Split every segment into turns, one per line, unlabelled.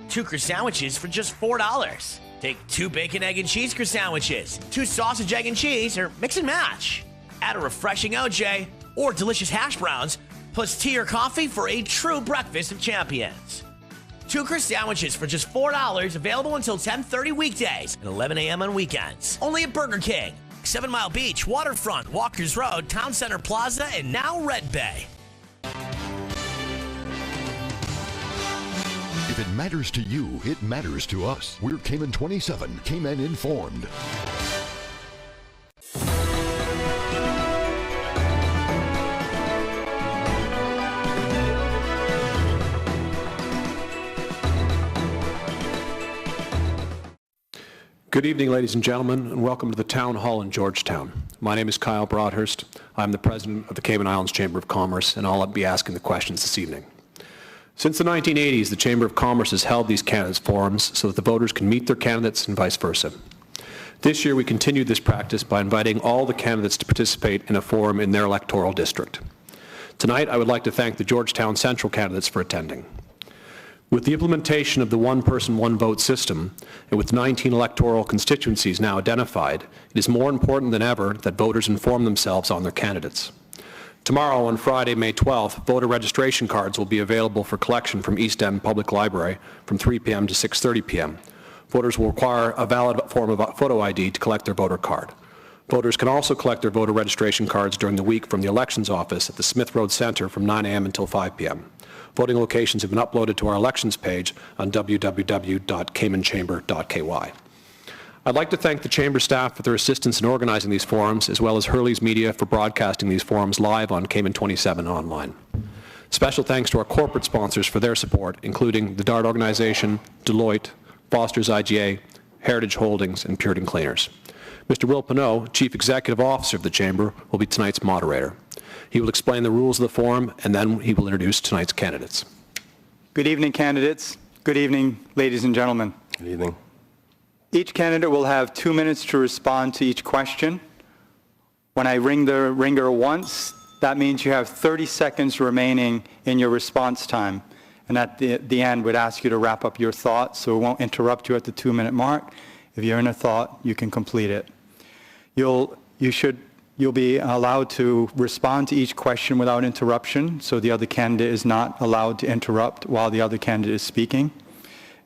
2 croissantwiches for just $4. Take 2 bacon, egg, and cheese croissantwiches, 2 sausage, egg, and cheese, or mix and match. Add a refreshing OJ or delicious hash browns, plus tea or coffee for a true breakfast of champions. 2 croissantwiches for just $4, available until 10:30 weekdays and 11 a.m. on weekends. Only at Burger King, 7 Mile Beach, Waterfront, Walkers Road, Town Center Plaza, and now Red Bay.
If it matters to you, it matters to us. We're Cayman 27, Cayman Informed.
Good evening, ladies and gentlemen, and welcome to the Town Hall in Georgetown. My name is Kyle Broadhurst. I'm the president of the Cayman Islands Chamber of Commerce, and I'll be asking the questions this evening. Since the 1980s, the Chamber of Commerce has held these candidates forums so that the voters can meet their candidates and vice versa. This year, we continued this practice by inviting all the candidates to participate in a forum in their electoral district. Tonight, I would like to thank the Georgetown Central candidates for attending. With the implementation of the one-person, one-vote system, and with 19 electoral constituencies now identified, it is more important than ever that voters inform themselves on their candidates. Tomorrow, on Friday, May 12th, voter registration cards will be available for collection from East End Public Library from 3 p.m. to 6:30 p.m. Voters will require a valid form of photo ID to collect their voter card. Voters can also collect their voter registration cards during the week from the Elections Office at the Smith Road Center from 9 a.m. until 5 p.m. Voting locations have been uploaded to our elections page on www.caymanchamber.ky. I'd like to thank the Chamber staff for their assistance in organizing these forums, as well as Hurley's Media for broadcasting these forums live on Cayman 27 online. Special thanks to our corporate sponsors for their support, including the DART Organization, Deloitte, Foster's IGA, Heritage Holdings, and Puritan Cleaners. Mr. Will Pinot, Chief Executive Officer of the Chamber, will be tonight's moderator. He will explain the rules of the forum, and then he will introduce tonight's candidates.
Good evening, candidates. Good evening, ladies and gentlemen.
Good evening.
Each candidate will have 2 minutes to respond to each question. When I ring the ringer once, that means you have 30 seconds remaining in your response time. And at the end, we'd ask you to wrap up your thoughts so we won't interrupt you at the 2-minute mark. If you're in a thought, you can complete it. You'll be allowed to respond to each question without interruption, so the other candidate is not allowed to interrupt while the other candidate is speaking.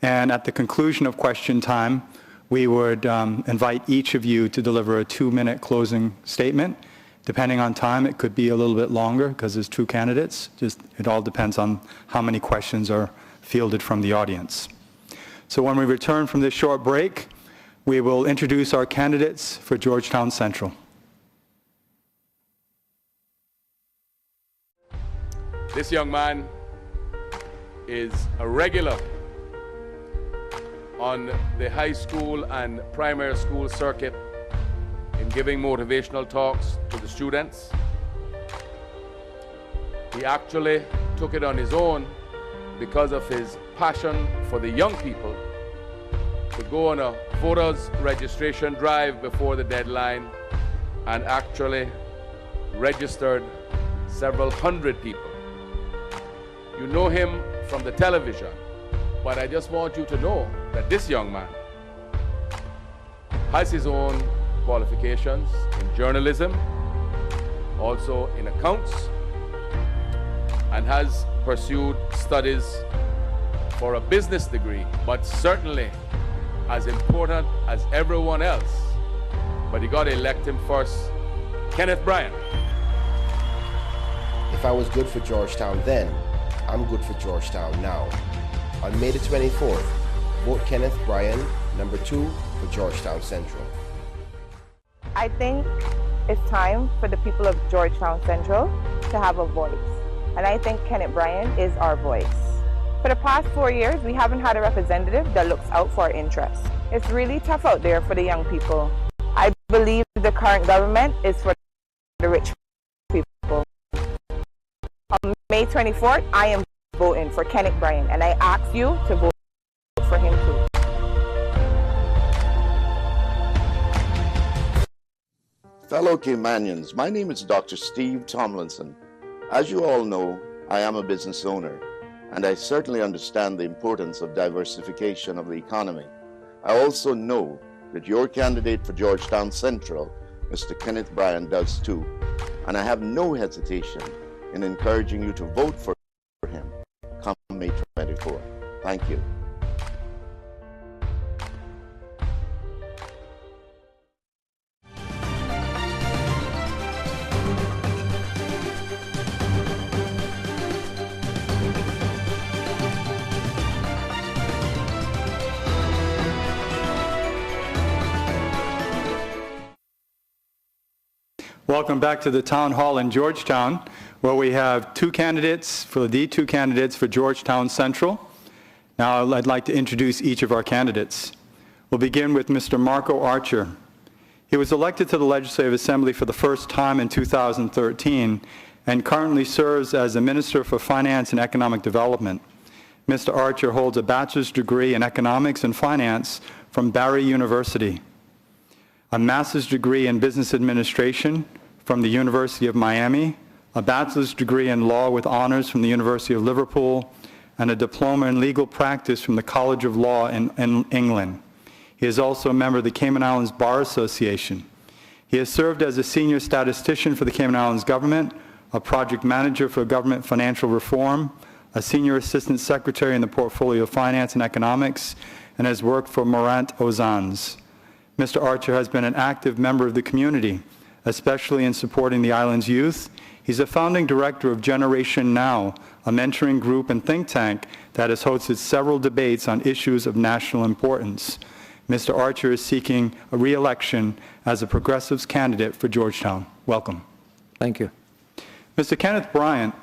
And at the conclusion of question time, we would invite each of you to deliver a 2-minute closing statement. Depending on time, it could be a little bit longer because there's 2 candidates. It all depends on how many questions are fielded from the audience. So when we return from this short break, we will introduce our candidates for Georgetown Central.
This young man is a regular on the high school and primary school circuit in giving motivational talks to the students. He actually took it on his own because of his passion for the young people to go on a voters registration drive before the deadline and actually registered several hundred people. You know him from the television, but I just want you to know that this young man has his own qualifications in journalism, also in accounts, and has pursued studies for a business degree, but certainly as important as everyone else. But you got to elect him first, Kenneth Bryan.
If I was good for Georgetown then, I'm good for Georgetown now. On May the 24th, vote Kenneth Bryan, number 2 for Georgetown Central.
I think it's time for the people of Georgetown Central to have a voice. And I think Kenneth Bryan is our voice. For the past 4 years, we haven't had a representative that looks out for our interests. It's really tough out there for the young people. I believe the current government is for the rich people. On May 24th, I am voting for Kenneth Bryan, and I ask you to vote for him too.
Fellow Caymanians, my name is Dr. Steve Tomlinson. As you all know, I am a business owner, and I certainly understand the importance of diversification of the economy. I also know that your candidate for Georgetown Central, Mr. Kenneth Bryan, does too, and I have no hesitation in encouraging you to vote for him come May 24. Thank you.
Welcome back to the Town Hall in Georgetown, where we have two candidates for Georgetown Central. Now I'd like to introduce each of our candidates. We'll begin with Mr. Marco Archer. He was elected to the Legislative Assembly for the first time in 2013 and currently serves as the Minister for Finance and Economic Development. Mr. Archer holds a bachelor's degree in economics and finance from Barry University, a master's degree in business administration from the University of Miami, a bachelor's degree in law with honors from the University of Liverpool, and a diploma in legal practice from the College of Law in England. He is also a member of the Cayman Islands Bar Association. He has served as a senior statistician for the Cayman Islands government, a project manager for government financial reform, a senior assistant secretary in the portfolio of finance and economics, and has worked for Morant Ozans. Mr. Archer has been an active member of the community, especially in supporting the island's youth. He's a founding director of Generation Now, a mentoring group and think tank that has hosted several debates on issues of national importance. Mr. Archer is seeking a re-election as a Progressives candidate for Georgetown. Welcome.
Thank you.
Mr. Kenneth Bryan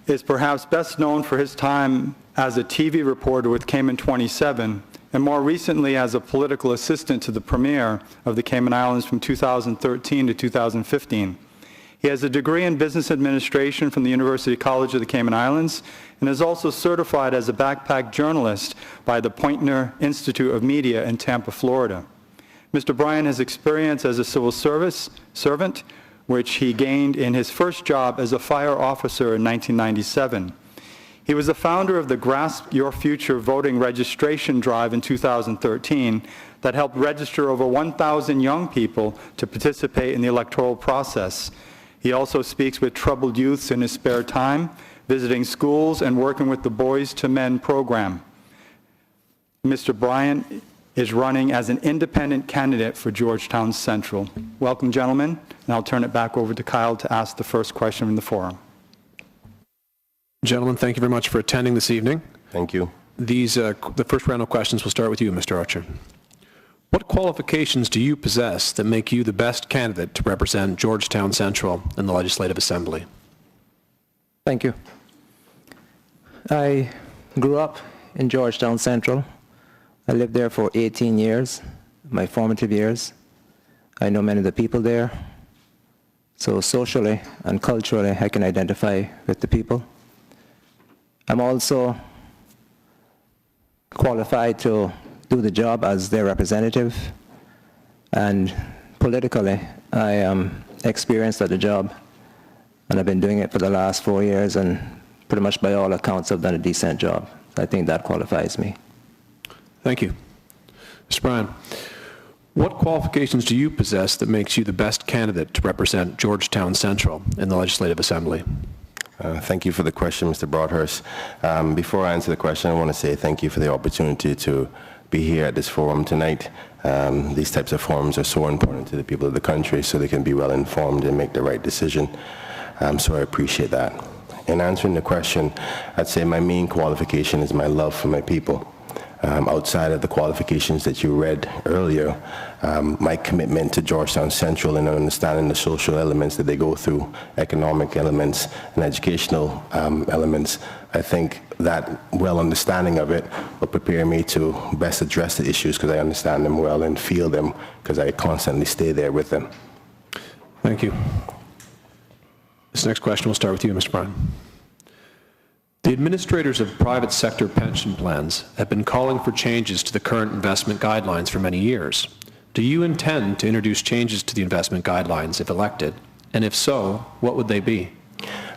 is perhaps best known for his time as a TV reporter with Cayman 27, and more recently as a political assistant to the Premier of the Cayman Islands from 2013 to 2015. He has a degree in business administration from the University College of the Cayman Islands and is also certified as a backpack journalist by the Poynter Institute of Media in Tampa, Florida. Mr. Bryan has experience as a civil service servant, which he gained in his first job as a fire officer in 1997. He was the founder of the Grasp Your Future voting registration drive in 2013 that helped register over 1,000 young people to participate in the electoral process. He also speaks with troubled youths in his spare time, visiting schools and working with the Boys to Men program. Mr. Bryan is running as an independent candidate for Georgetown Central. Welcome, gentlemen, and I'll turn it back over to Kyle to ask the first question from the forum.
Gentlemen, thank you very much for attending this evening.
Thank you.
The first round of questions will start with you, Mr. Archer. What qualifications do you possess that make you the best candidate to represent Georgetown Central in the Legislative Assembly?
Thank you. I grew up in Georgetown Central. I lived there for 18 years, my formative years. I know many of the people there. So socially and culturally, I can identify with the people. I'm also qualified to do the job as their representative, and politically, I am experienced at the job, and I've been doing it for the last 4 years, and pretty much by all accounts, I've done a decent job. I think that qualifies me.
Thank you. Mr. Bryan, what qualifications do you possess that makes you the best candidate to represent Georgetown Central in the Legislative Assembly?
Thank you for the question, Mr. Broadhurst. Before I answer the question, I want to say thank you for the opportunity to be here at this forum tonight. These types of forums are so important to the people of the country so they can be well informed and make the right decision. So I appreciate that. In answering the question, I'd say my main qualification is my love for my people. Outside of the qualifications that you read earlier, my commitment to Georgetown Central and understanding the social elements that they go through, economic elements and educational elements, I think that well understanding of it will prepare me to best address the issues because I understand them well and feel them because I constantly stay there with them.
Thank you. This next question will start with you, Mr. Bryan. The administrators of private sector pension plans have been calling for changes to the current investment guidelines for many years. Do you intend to introduce changes to the investment guidelines if elected? And if so, what would they be?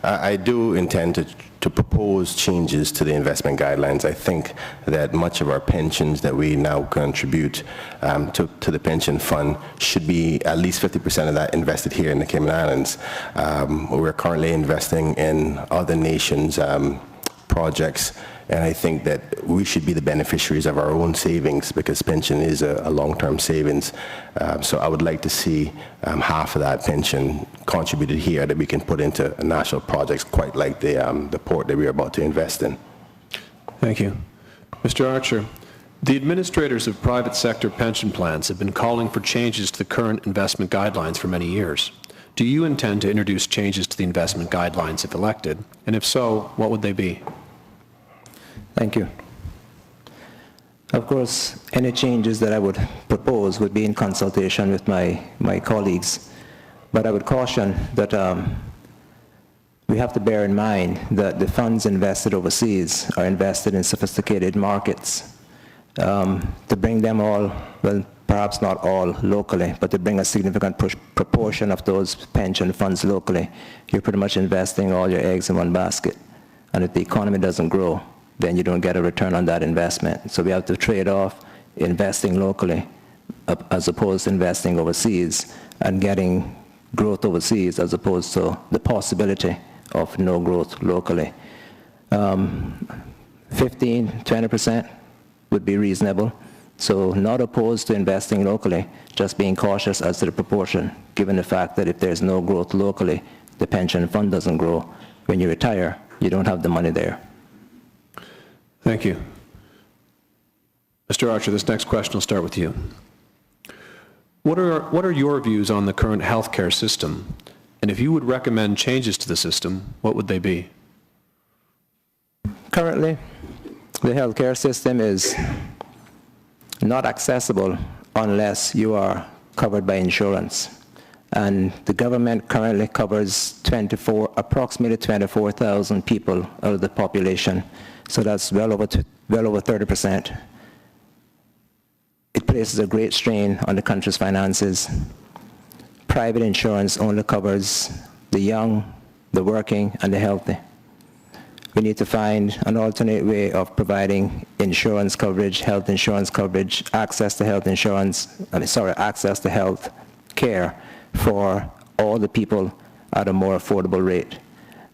I do intend to propose changes to the investment guidelines. I think that much of our pensions that we now contribute to the pension fund should be at least 50% of that invested here in the Cayman Islands. We're currently investing in other nations' projects, and I think that we should be the beneficiaries of our own savings because pension is a long-term savings. So I would like to see half of that pension contributed here that we can put into national projects, quite like the port that we're about to invest in.
Thank you. Mr. Archer, the administrators of private sector pension plans have been calling for changes to the current investment guidelines for many years. Do you intend to introduce changes to the investment guidelines if elected? And if so, what would they be?
Thank you. Of course, any changes that I would propose would be in consultation with my colleagues. But I would caution that we have to bear in mind that the funds invested overseas are invested in sophisticated markets. To bring them all, well, perhaps not all locally, but to bring a significant proportion of those pension funds locally, you're pretty much investing all your eggs in one basket. And if the economy doesn't grow, then you don't get a return on that investment. So we have to trade off investing locally as opposed to investing overseas and getting growth overseas as opposed to the possibility of no growth locally. 15–20% would be reasonable. So not opposed to investing locally, just being cautious as to the proportion, given the fact that if there's no growth locally, the pension fund doesn't grow. When you retire, you don't have the money there.
Thank you. Mr. Archer, this next question will start with you. What are your views on the current healthcare system? And if you would recommend changes to the system, what would they be?
Currently, the healthcare system is not accessible unless you are covered by insurance. And the government currently covers approximately 24,000 people out of the population. So that's well over 30%. It places a great strain on the country's finances. Private insurance only covers the young, the working, and the healthy. We need to find an alternate way of providing insurance coverage, health insurance coverage, access to health insurance, access to health care for all the people at a more affordable rate.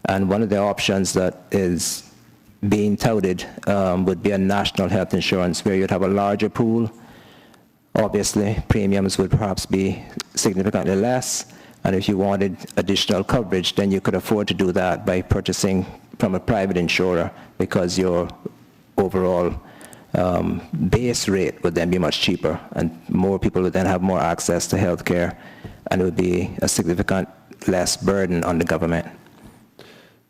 And one of the options that is being touted would be a national health insurance where you'd have a larger pool. Obviously, premiums would perhaps be significantly less, and if you wanted additional coverage, then you could afford to do that by purchasing from a private insurer because your overall base rate would then be much cheaper, and more people would then have more access to health care, and it would be a significant less burden on the government.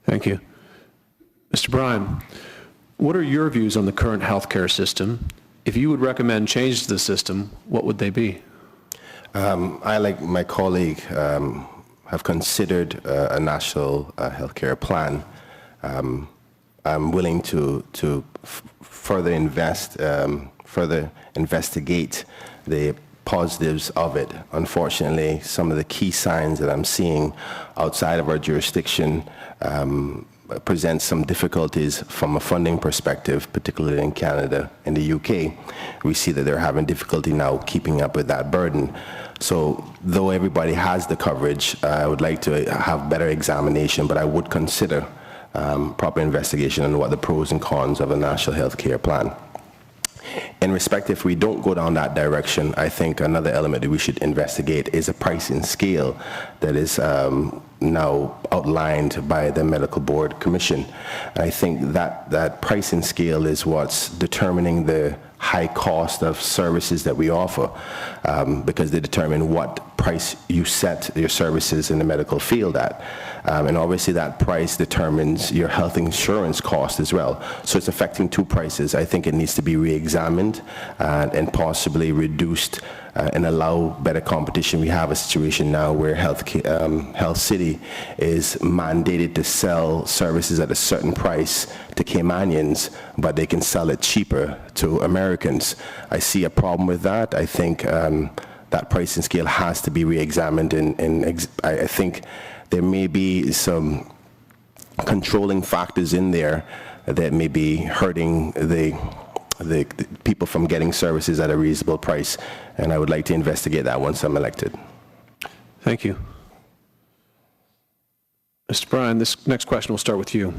Thank you. Mr. Bryan, what are your views on the current healthcare system? If you would recommend changes to the system, what would they be?
I, like my colleague, have considered a national healthcare plan. I'm willing to further investigate the positives of it. Unfortunately, some of the key signs that I'm seeing outside of our jurisdiction present some difficulties from a funding perspective, particularly in Canada and the UK. We see that they're having difficulty now keeping up with that burden. So though everybody has the coverage, I would like to have better examination, but I would consider proper investigation on what the pros and cons of a national health care plan. In respect, if we don't go down that direction, I think another element that we should investigate is a pricing scale that is now outlined by the Medical Board Commission. And I think that pricing scale is what's determining the high cost of services that we offer, because they determine what price you set your services in the medical field at. And obviously that price determines your health insurance cost as well. So it's affecting two prices. I think it needs to be re-examined and possibly reduced and allow better competition. We have a situation now where Health City is mandated to sell services at a certain price to Caymanians, but they can sell it cheaper to Americans. I see a problem with that. I think that pricing scale has to be re-examined, and I think there may be some controlling factors in there that may be hurting the people from getting services at a reasonable price. And I would like to investigate that once I'm elected.
Thank you. Mr. Bryan, this next question will start with you.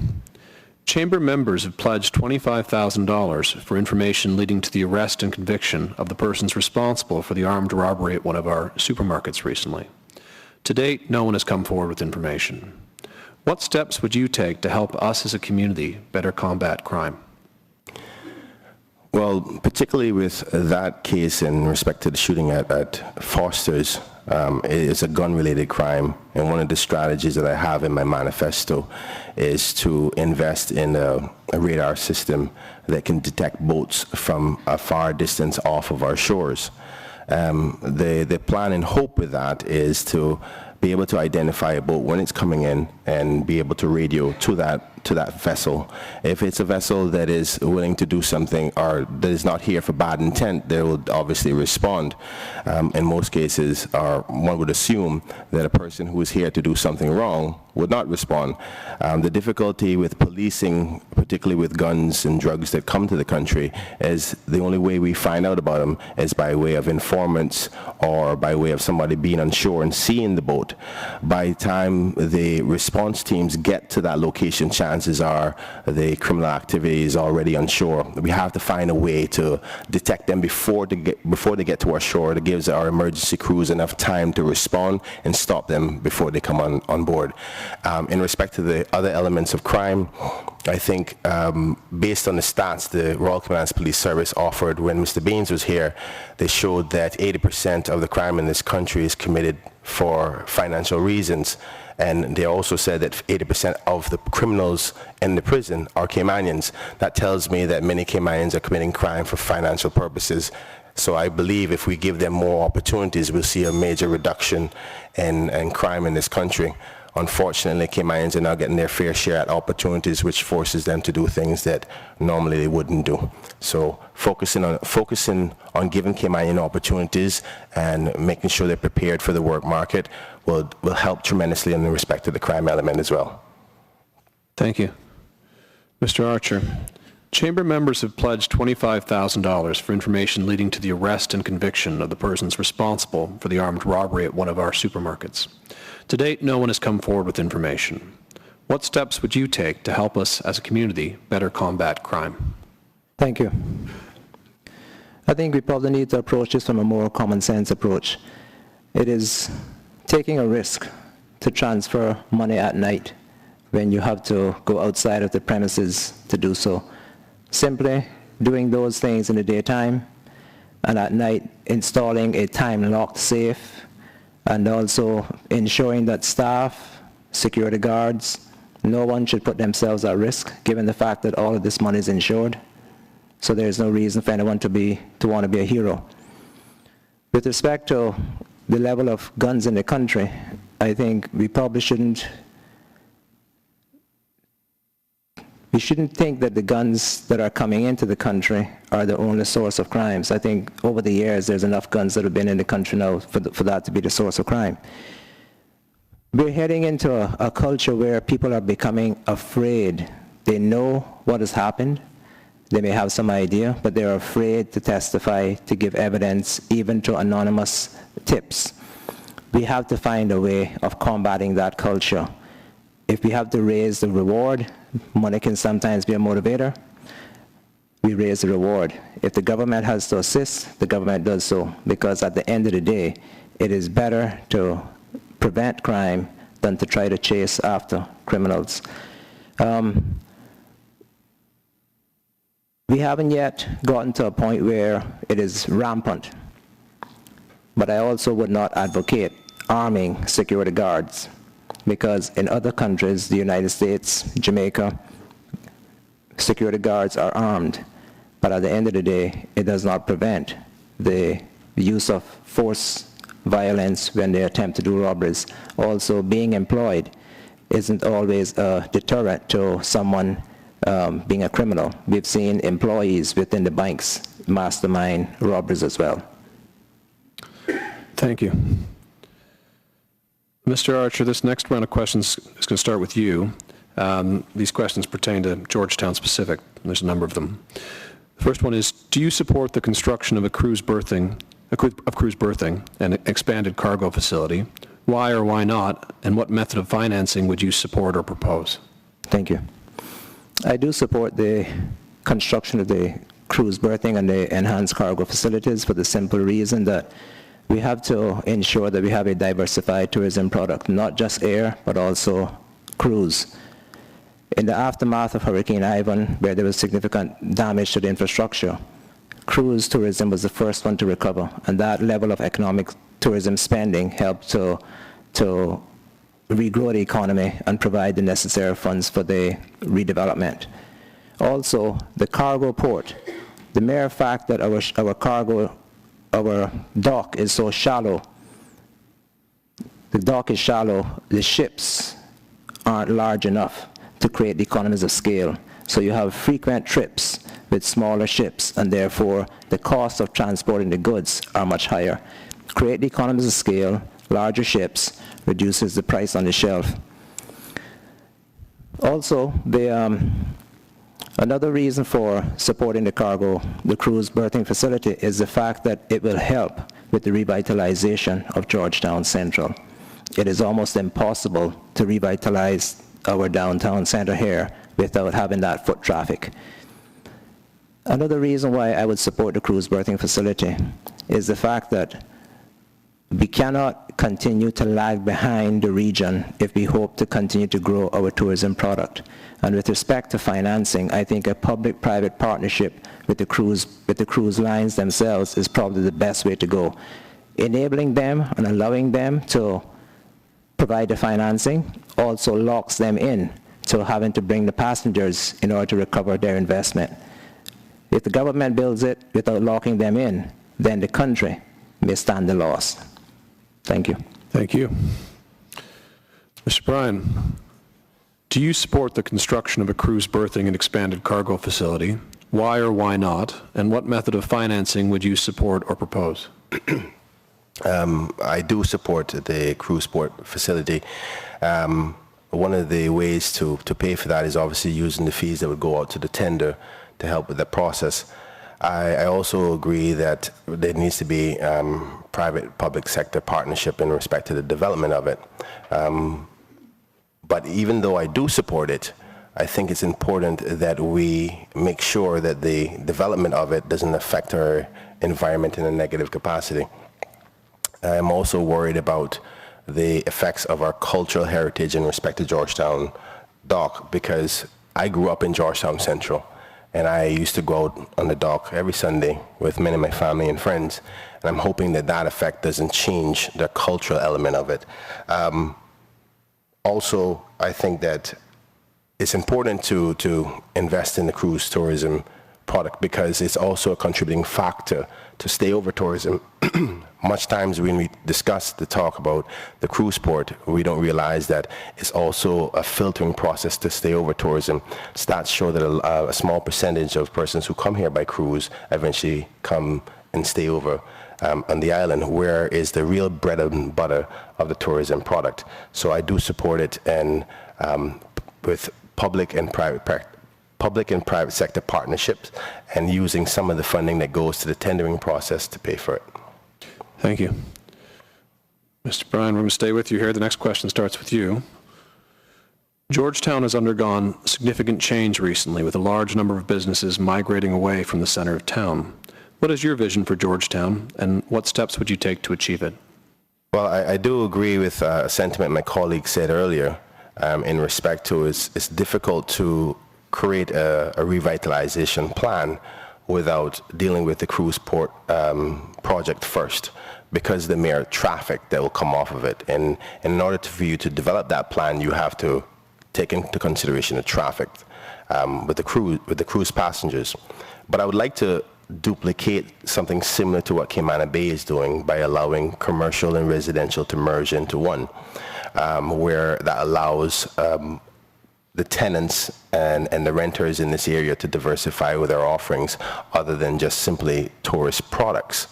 Chamber members have pledged $25,000 for information leading to the arrest and conviction of the persons responsible for the armed robbery at one of our supermarkets recently. To date, no one has come forward with information. What steps would you take to help us as a community better combat crime?
Well, particularly with that case in respect to the shooting at Foster's, it is a gun-related crime, and one of the strategies that I have in my manifesto is to invest in a radar system that can detect boats from a far distance off of our shores. The plan and hope with that is to be able to identify a boat when it's coming in and be able to radio to that vessel. If it's a vessel that is willing to do something or that is not here for bad intent, they will obviously respond. In most cases, one would assume that a person who is here to do something wrong would not respond. The difficulty with policing, particularly with guns and drugs that come to the country, is the only way we find out about them is by way of informants or by way of somebody being on shore and seeing the boat. By the time the response teams get to that location, chances are the criminal activity is already on shore. We have to find a way to detect them before they get to our shore. That gives our emergency crews enough time to respond and stop them before they come on board. In respect to the other elements of crime, I think based on the stats the Royal Command's Police Service offered when Mr. Baines was here, they showed that 80% of the crime in this country is committed for financial reasons. And they also said that 80% of the criminals in the prison are Caymanians. That tells me that many Caymanians are committing crime for financial purposes. So I believe if we give them more opportunities, we'll see a major reduction in crime in this country. Unfortunately, Caymanians are now getting their fair share at opportunities, which forces them to do things that normally they wouldn't do. So focusing on giving Caymanian opportunities and making sure they're prepared for the work market will help tremendously in respect to the crime element as well.
Thank you. Mr. Archer, Chamber members have pledged $25,000 for information leading to the arrest and conviction of the persons responsible for the armed robbery at one of our supermarkets. To date, no one has come forward with information. What steps would you take to help us as a community better combat crime?
Thank you. I think we probably need to approach this from a more common sense approach. It is taking a risk to transfer money at night when you have to go outside of the premises to do so. Simply doing those things in the daytime, and at night installing a time-locked safe, and also ensuring that staff, security guards, no one should put themselves at risk given the fact that all of this money is insured. So there's no reason for anyone to want to be a hero. With respect to the level of guns in the country, I think we probably shouldn't think that the guns that are coming into the country are the only source of crimes. I think over the years there's enough guns that have been in the country now for that to be the source of crime. We're heading into a culture where people are becoming afraid. They know what has happened. They may have some idea, but they're afraid to testify, to give evidence, even to anonymous tips. We have to find a way of combating that culture. If we have to raise the reward, money can sometimes be a motivator, we raise the reward. If the government has to assist, the government does so, because at the end of the day, it is better to prevent crime than to try to chase after criminals. We haven't yet gotten to a point where it is rampant, but I also would not advocate arming security guards, because in other countries, the United States, Jamaica, security guards are armed, but at the end of the day, it does not prevent the use of force, violence when they attempt to do robberies. Also, being employed isn't always a deterrent to someone being a criminal. We've seen employees within the banks mastermind robberies as well.
Thank you. Mr. Archer, this next round of questions is going to start with you. These questions pertain to Georgetown specific. There's a number of them. The first one is, do you support the construction of cruise berthing and an expanded cargo facility? Why or why not? And what method of financing would you support or propose?
Thank you. I do support the construction of the cruise berthing and the enhanced cargo facilities for the simple reason that we have to ensure that we have a diversified tourism product, not just air, but also cruise. In the aftermath of Hurricane Ivan, where there was significant damage to the infrastructure, cruise tourism was the first one to recover, and that level of economic tourism spending helped to regrow the economy and provide the necessary funds for the redevelopment. Also, the cargo port, the mere fact that our dock is so shallow, the dock is shallow, the ships aren't large enough to create the economies of scale. So you have frequent trips with smaller ships, and therefore the cost of transporting the goods are much higher. Create the economies of scale, larger ships, reduces the price on the shelf. Also, another reason for supporting the cruise berthing facility is the fact that it will help with the revitalization of Georgetown Central. It is almost impossible to revitalize our downtown center here without having that foot traffic. Another reason why I would support the cruise berthing facility is the fact that we cannot continue to lag behind the region if we hope to continue to grow our tourism product. And with respect to financing, I think a public-private partnership with the cruise lines themselves is probably the best way to go. Enabling them and allowing them to provide the financing also locks them in to having to bring the passengers in order to recover their investment. If the government builds it without locking them in, then the country may stand the loss. Thank you.
Thank you. Mr. Bryan, do you support the construction of a cruise berthing and expanded cargo facility? Why or why not? And what method of financing would you support or propose?
I do support the cruise port facility. One of the ways to pay for that is obviously using the fees that would go out to the tender to help with the process. I also agree that there needs to be private-public sector partnership in respect to the development of it. But even though I do support it, I think it's important that we make sure that the development of it doesn't affect our environment in a negative capacity. I'm also worried about the effects of our cultural heritage in respect to Georgetown Dock, because I grew up in Georgetown Central, and I used to go out on the dock every Sunday with many of my family and friends, and I'm hoping that that effect doesn't change the cultural element of it. Also, I think that it's important to invest in the cruise tourism product because it's also a contributing factor to stayover tourism. Much times when we discuss the talk about the cruise port, we don't realize that it's also a filtering process to stayover tourism. Stats show that a small percentage of persons who come here by cruise eventually come and stay over on the island, where is the real bread and butter of the tourism product. So I do support it, and with public and private sector partnerships, and using some of the funding that goes to the tendering process to pay for it.
Thank you. Mr. Bryan, we're going to stay with you here. The next question starts with you. Georgetown has undergone significant change recently, with a large number of businesses migrating away from the center of town. What is your vision for Georgetown, and what steps would you take to achieve it?
Well, I do agree with a sentiment my colleague said earlier in respect to it's difficult to create a revitalization plan without dealing with the cruise port project first, because the mere traffic that will come off of it. And in order for you to develop that plan, you have to take into consideration the traffic with the cruise passengers. But I would like to duplicate something similar to what Cayman Bay is doing by allowing commercial and residential to merge into one, where that allows the tenants and the renters in this area to diversify with their offerings other than just simply tourist products.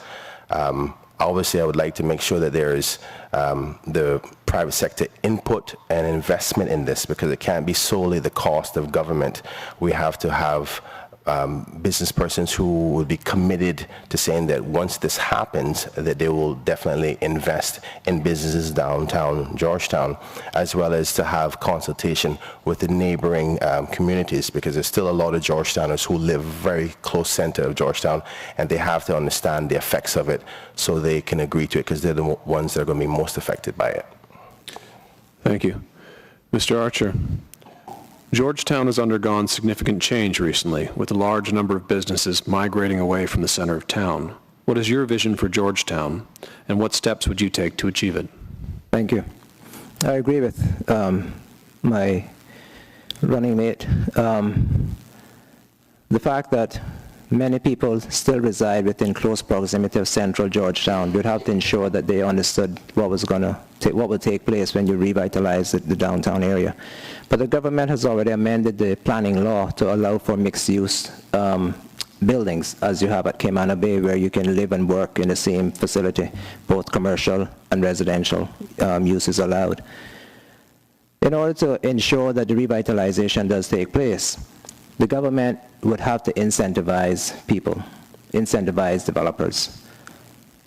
Obviously, I would like to make sure that there is the private sector input and investment in this, because it can't be solely the cost of government. We have to have business persons who will be committed to saying that once this happens, that they will definitely invest in businesses downtown Georgetown, as well as to have consultation with the neighboring communities, because there's still a lot of Georgetowners who live very close center of Georgetown, and they have to understand the effects of it so they can agree to it, because they're the ones that are going to be most affected by it.
Thank you. Mr. Archer. Georgetown has undergone significant change recently, with a large number of businesses migrating away from the center of town. What is your vision for Georgetown, and what steps would you take to achieve it?
Thank you. I agree with my running mate. The fact that many people still reside within close proximity of central Georgetown, you'd have to ensure that they understood what would take place when you revitalize the downtown area. But the government has already amended the planning law to allow for mixed-use buildings, as you have at Cayman Bay, where you can live and work in the same facility. Both commercial and residential use is allowed. In order to ensure that the revitalization does take place, the government would have to incentivize people, incentivize developers.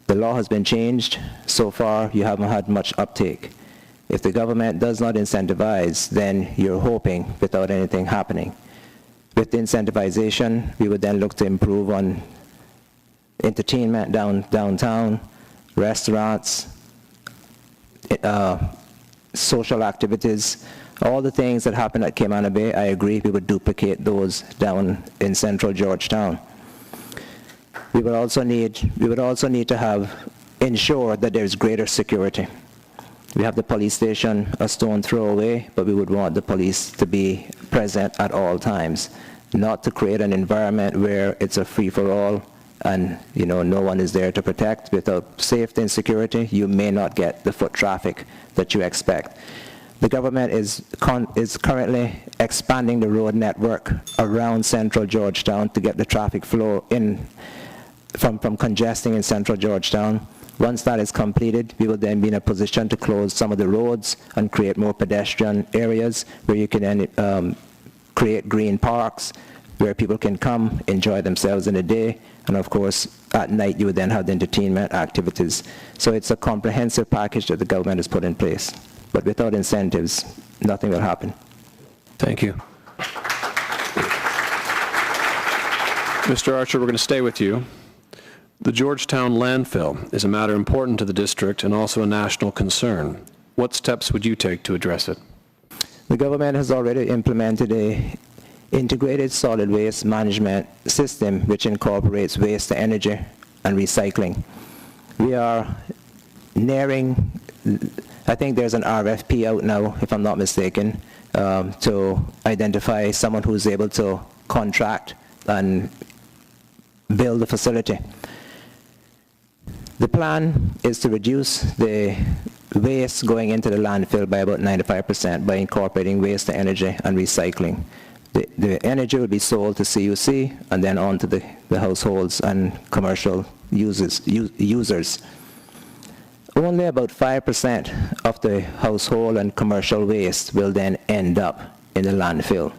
The law has been changed. So far, you haven't had much uptake. If the government does not incentivize, then you're hoping without anything happening. With the incentivization, we would then look to improve on entertainment downtown, restaurants, social activities, all the things that happen at Cayman Bay. I agree, we would duplicate those down in central Georgetown. We would also need to ensure that there's greater security. We have the police station a stone throw away, but we would want the police to be present at all times, not to create an environment where it's a free-for-all and no one is there to protect. Without safety and security, you may not get the foot traffic that you expect. The government is currently expanding the road network around central Georgetown to get the traffic flow in from congesting in central Georgetown. Once that is completed, we will then be in a position to close some of the roads and create more pedestrian areas where you can then create green parks where people can come, enjoy themselves in the day, and of course, at night you would then have the entertainment activities. So it's a comprehensive package that the government has put in place. But without incentives, nothing will happen.
Thank you. Mr. Archer, we're going to stay with you. The Georgetown landfill is a matter important to the district and also a national concern. What steps would you take to address it?
The government has already implemented an integrated solid waste management system which incorporates waste to energy and recycling. We are nearing, I think there's an RFP out now, if I'm not mistaken, to identify someone who's able to contract and build a facility. The plan is to reduce the waste going into the landfill by about 95% by incorporating waste to energy and recycling. The energy will be sold to CUC and then on to the households and commercial users. Only about 5% of the household and commercial waste will then end up in the landfill.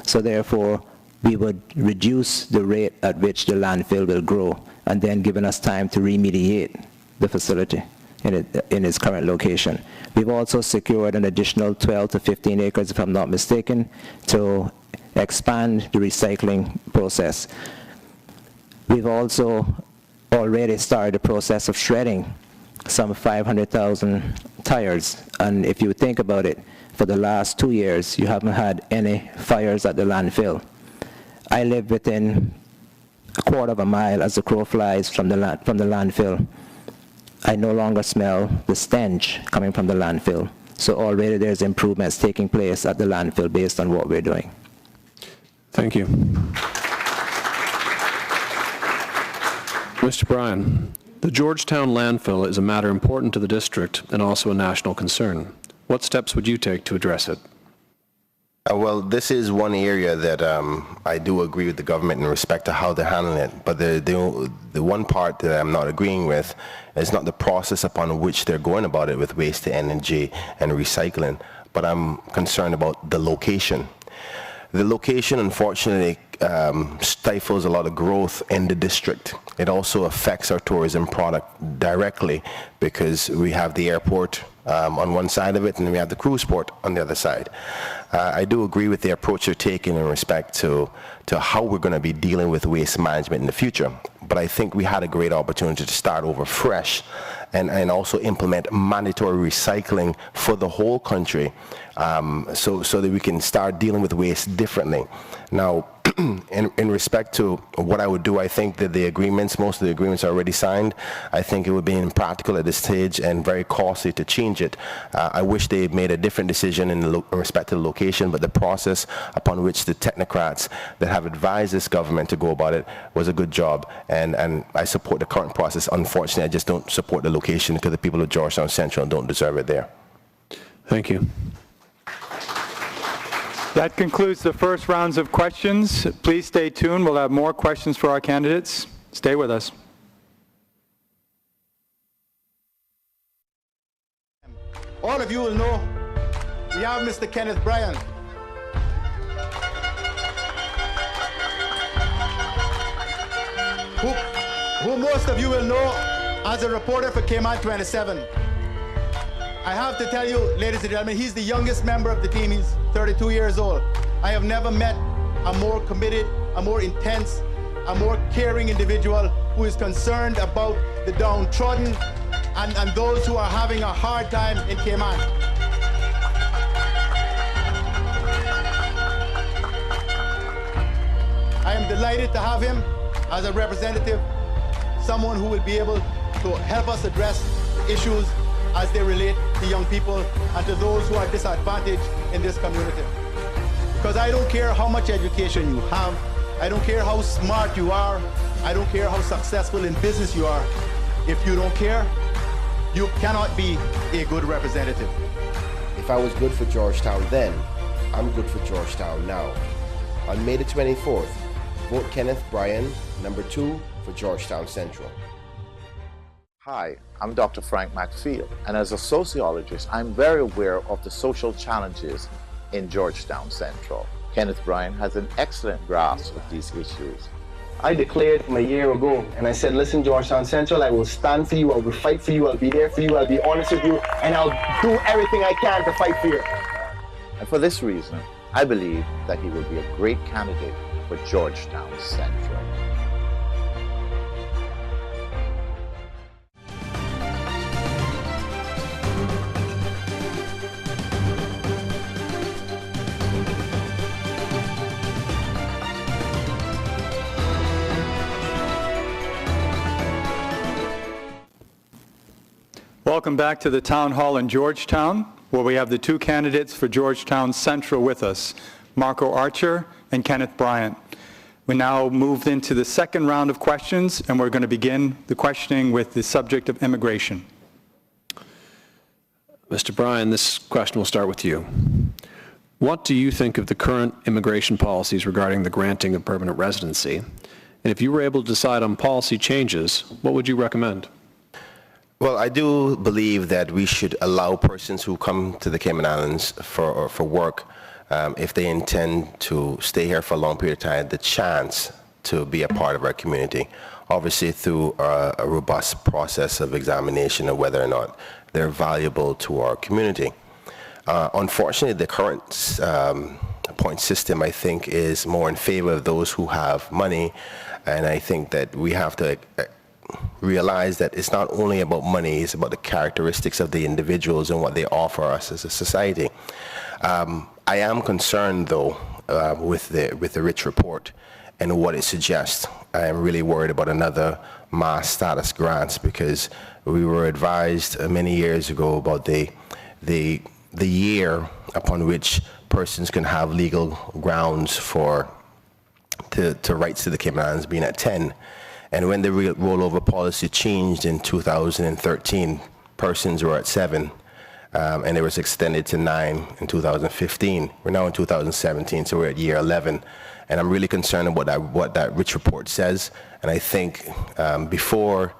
So therefore, we would reduce the rate at which the landfill will grow, and then giving us time to remediate the facility in its current location. We've also secured an additional 12 to 15 acres, if I'm not mistaken, to expand the recycling process. We've also already started the process of shredding some 500,000 tires, and if you think about it, for the last 2 years, you haven't had any fires at the landfill. I live within a quarter of a mile as the crow flies from the landfill. I no longer smell the stench coming from the landfill. So already there's improvements taking place at the landfill based on what we're doing.
Thank you. Mr. Bryan, the Georgetown landfill is a matter important to the district and also a national concern. What steps would you take to address it?
Well, this is one area that I do agree with the government in respect to how they're handling it. But the one part that I'm not agreeing with is not the process upon which they're going about it with waste to energy and recycling, but I'm concerned about the location. The location, unfortunately, stifles a lot of growth in the district. It also affects our tourism product directly because we have the airport on one side of it and we have the cruise port on the other side. I do agree with the approach they're taking in respect to how we're going to be dealing with waste management in the future. But I think we had a great opportunity to start over fresh and also implement mandatory recycling for the whole country so that we can start dealing with waste differently. Now, in respect to what I would do, I think that most of the agreements are already signed. I think it would be impractical at this stage and very costly to change it. I wish they had made a different decision in respect to the location, but the process upon which the technocrats that have advised this government to go about it was a good job. And I support the current process. Unfortunately, I just don't support the location because the people of Georgetown Central don't deserve it there.
Thank you.
That concludes the first rounds of questions. Please stay tuned. We'll have more questions for our candidates. Stay with us.
All of you will know we have Mr. Kenneth Bryan. Who most of you will know as a reporter for Cayman 27. I have to tell you, ladies and gentlemen, he's the youngest member of the team. He's 32 years old. I have never met a more committed, a more intense, a more caring individual who is concerned about the downtrodden and those who are having a hard time in Cayman. I am delighted to have him as a representative, someone who will be able to help us address issues as they relate to young people and to those who are disadvantaged in this community. Because I don't care how much education you have, I don't care how smart you are, I don't care how successful in business you are. If you don't care, you cannot be a good representative.
If I was good for Georgetown then, I'm good for Georgetown now. On May the 24th, vote Kenneth Bryan, number 2 for Georgetown Central.
Hi, I'm Dr. Frank McField, and as a sociologist, I'm very aware of the social challenges in Georgetown Central. Kenneth Bryan has an excellent grasp of these issues.
I declared from a year ago, and I said, listen, Georgetown Central, I will stand for you, I will fight for you, I'll be there for you, I'll be honest with you, and I'll do everything I can to fight for you.
And for this reason, I believe that he will be a great candidate for Georgetown Central.
Welcome back to the Town Hall in Georgetown, where we have the two candidates for Georgetown Central with us, Marco Archer and Kenneth Bryan. We now moved into the second round of questions, and we're going to begin the questioning with the subject of immigration.
Mr. Bryan, this question will start with you. What do you think of the current immigration policies regarding the granting of permanent residency? And if you were able to decide on policy changes, what would you recommend?
Well, I do believe that we should allow persons who come to the Cayman Islands for work, if they intend to stay here for a long period of time, the chance to be a part of our community, obviously through a robust process of examination of whether or not they're valuable to our community. Unfortunately, the current point system, I think, is more in favor of those who have money, and I think that we have to realize that it's not only about money, it's about the characteristics of the individuals and what they offer us as a society. I am concerned, though, with the Rich Report and what it suggests. I am really worried about another mass status grants, because we were advised many years ago about the year upon which persons can have legal grounds to rights to the Cayman Islands being at 10. And when the rollover policy changed in 2013, persons were at 7. and it was extended to 9 in 2015. We're now in 2017, so we're at year 11. And I'm really concerned about what that Rich report says. And I think before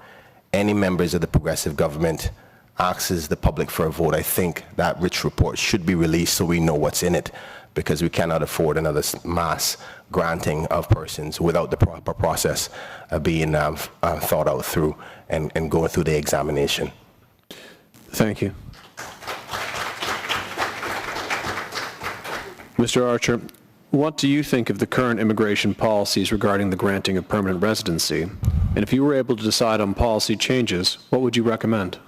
any members of the progressive government asks the public for a vote, I think that Rich report should be released so we know what's in it, because we cannot afford another mass granting of persons without the proper process being thought out through and going through the examination.
Thank you. Mr. Archer, what do you think of the current immigration policies regarding the granting of permanent residency? And if you were able to decide on policy changes, what would you recommend?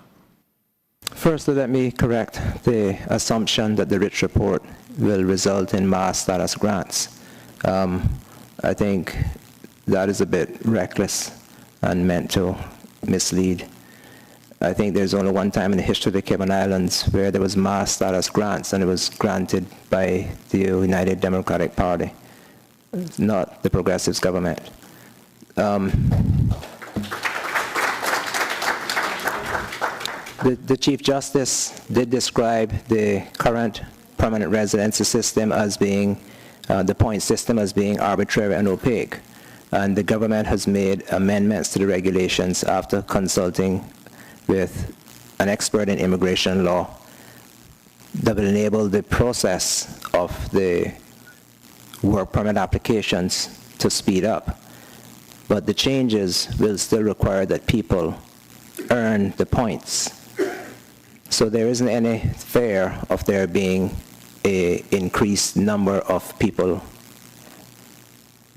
Firstly, let me correct the assumption that the Rich report will result in mass status grants. I think that is a bit reckless and meant to mislead. I think there's only one time in the history of the Cayman Islands where there was mass status grants, and it was granted by the United Democratic Party, not the Progressives government. The Chief Justice did describe the current permanent residency system as being, the point system as being arbitrary and opaque. And the government has made amendments to the regulations after consulting with an expert in immigration law that will enable the process of the work permit applications to speed up. But the changes will still require that people earn the points. So there isn't any fear of there being an increased number of people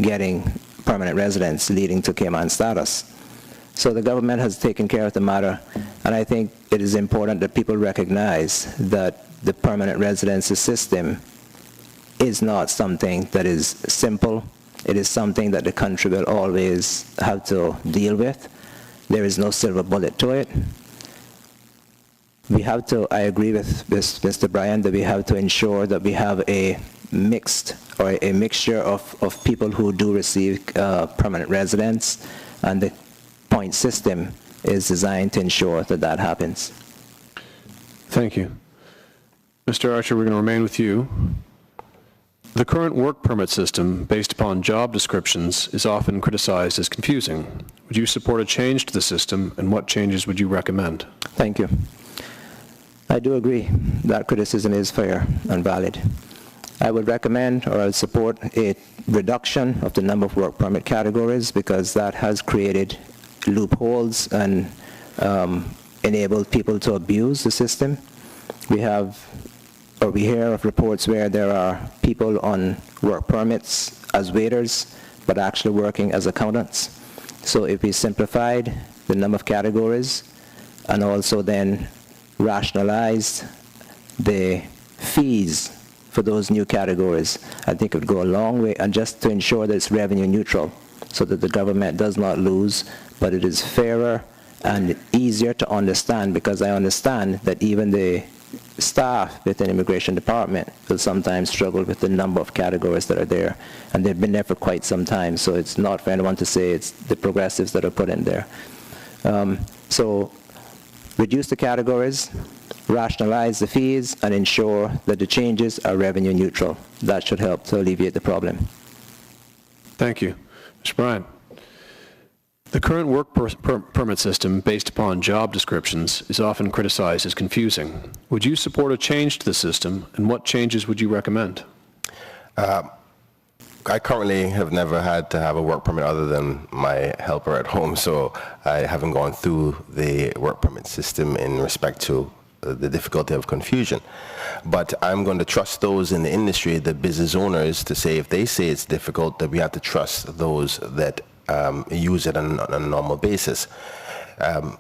getting permanent residence leading to Cayman status. So the government has taken care of the matter, and I think it is important that people recognize that the permanent residency system is not something that is simple. It is something that the country will always have to deal with. There is no silver bullet to it. We have to, I agree with Mr. Bryan, that we have to ensure that we have a mixture of people who do receive permanent residence, and the point system is designed to ensure that that happens.
Thank you. Mr. Archer, we're going to remain with you. The current work permit system, based upon job descriptions, is often criticized as confusing. Would you support a change to the system, and what changes would you recommend?
Thank you. I do agree that criticism is fair and valid. I would recommend, or I would support, a reduction of the number of work permit categories, because that has created loopholes and enabled people to abuse the system. We hear of reports where there are people on work permits as waiters, but actually working as accountants. So if we simplified the number of categories and also then rationalized the fees for those new categories, I think it would go a long way, and just to ensure that it's revenue neutral, so that the government does not lose, but it is fairer and easier to understand, because I understand that even the staff within the Immigration Department will sometimes struggle with the number of categories that are there, and they've been there for quite some time, so it's not for anyone to say it's the progressives that are put in there. So reduce the categories, rationalize the fees, and ensure that the changes are revenue neutral. That should help to alleviate the problem.
Thank you. Mr. Bryan, the current work permit system, based upon job descriptions, is often criticized as confusing. Would you support a change to the system, and what changes would you recommend?
I currently have never had to have a work permit other than my helper at home, so I haven't gone through the work permit system in respect to the difficulty of confusion. But I'm going to trust those in the industry, the business owners, to say if they say it's difficult, that we have to trust those that use it on a normal basis.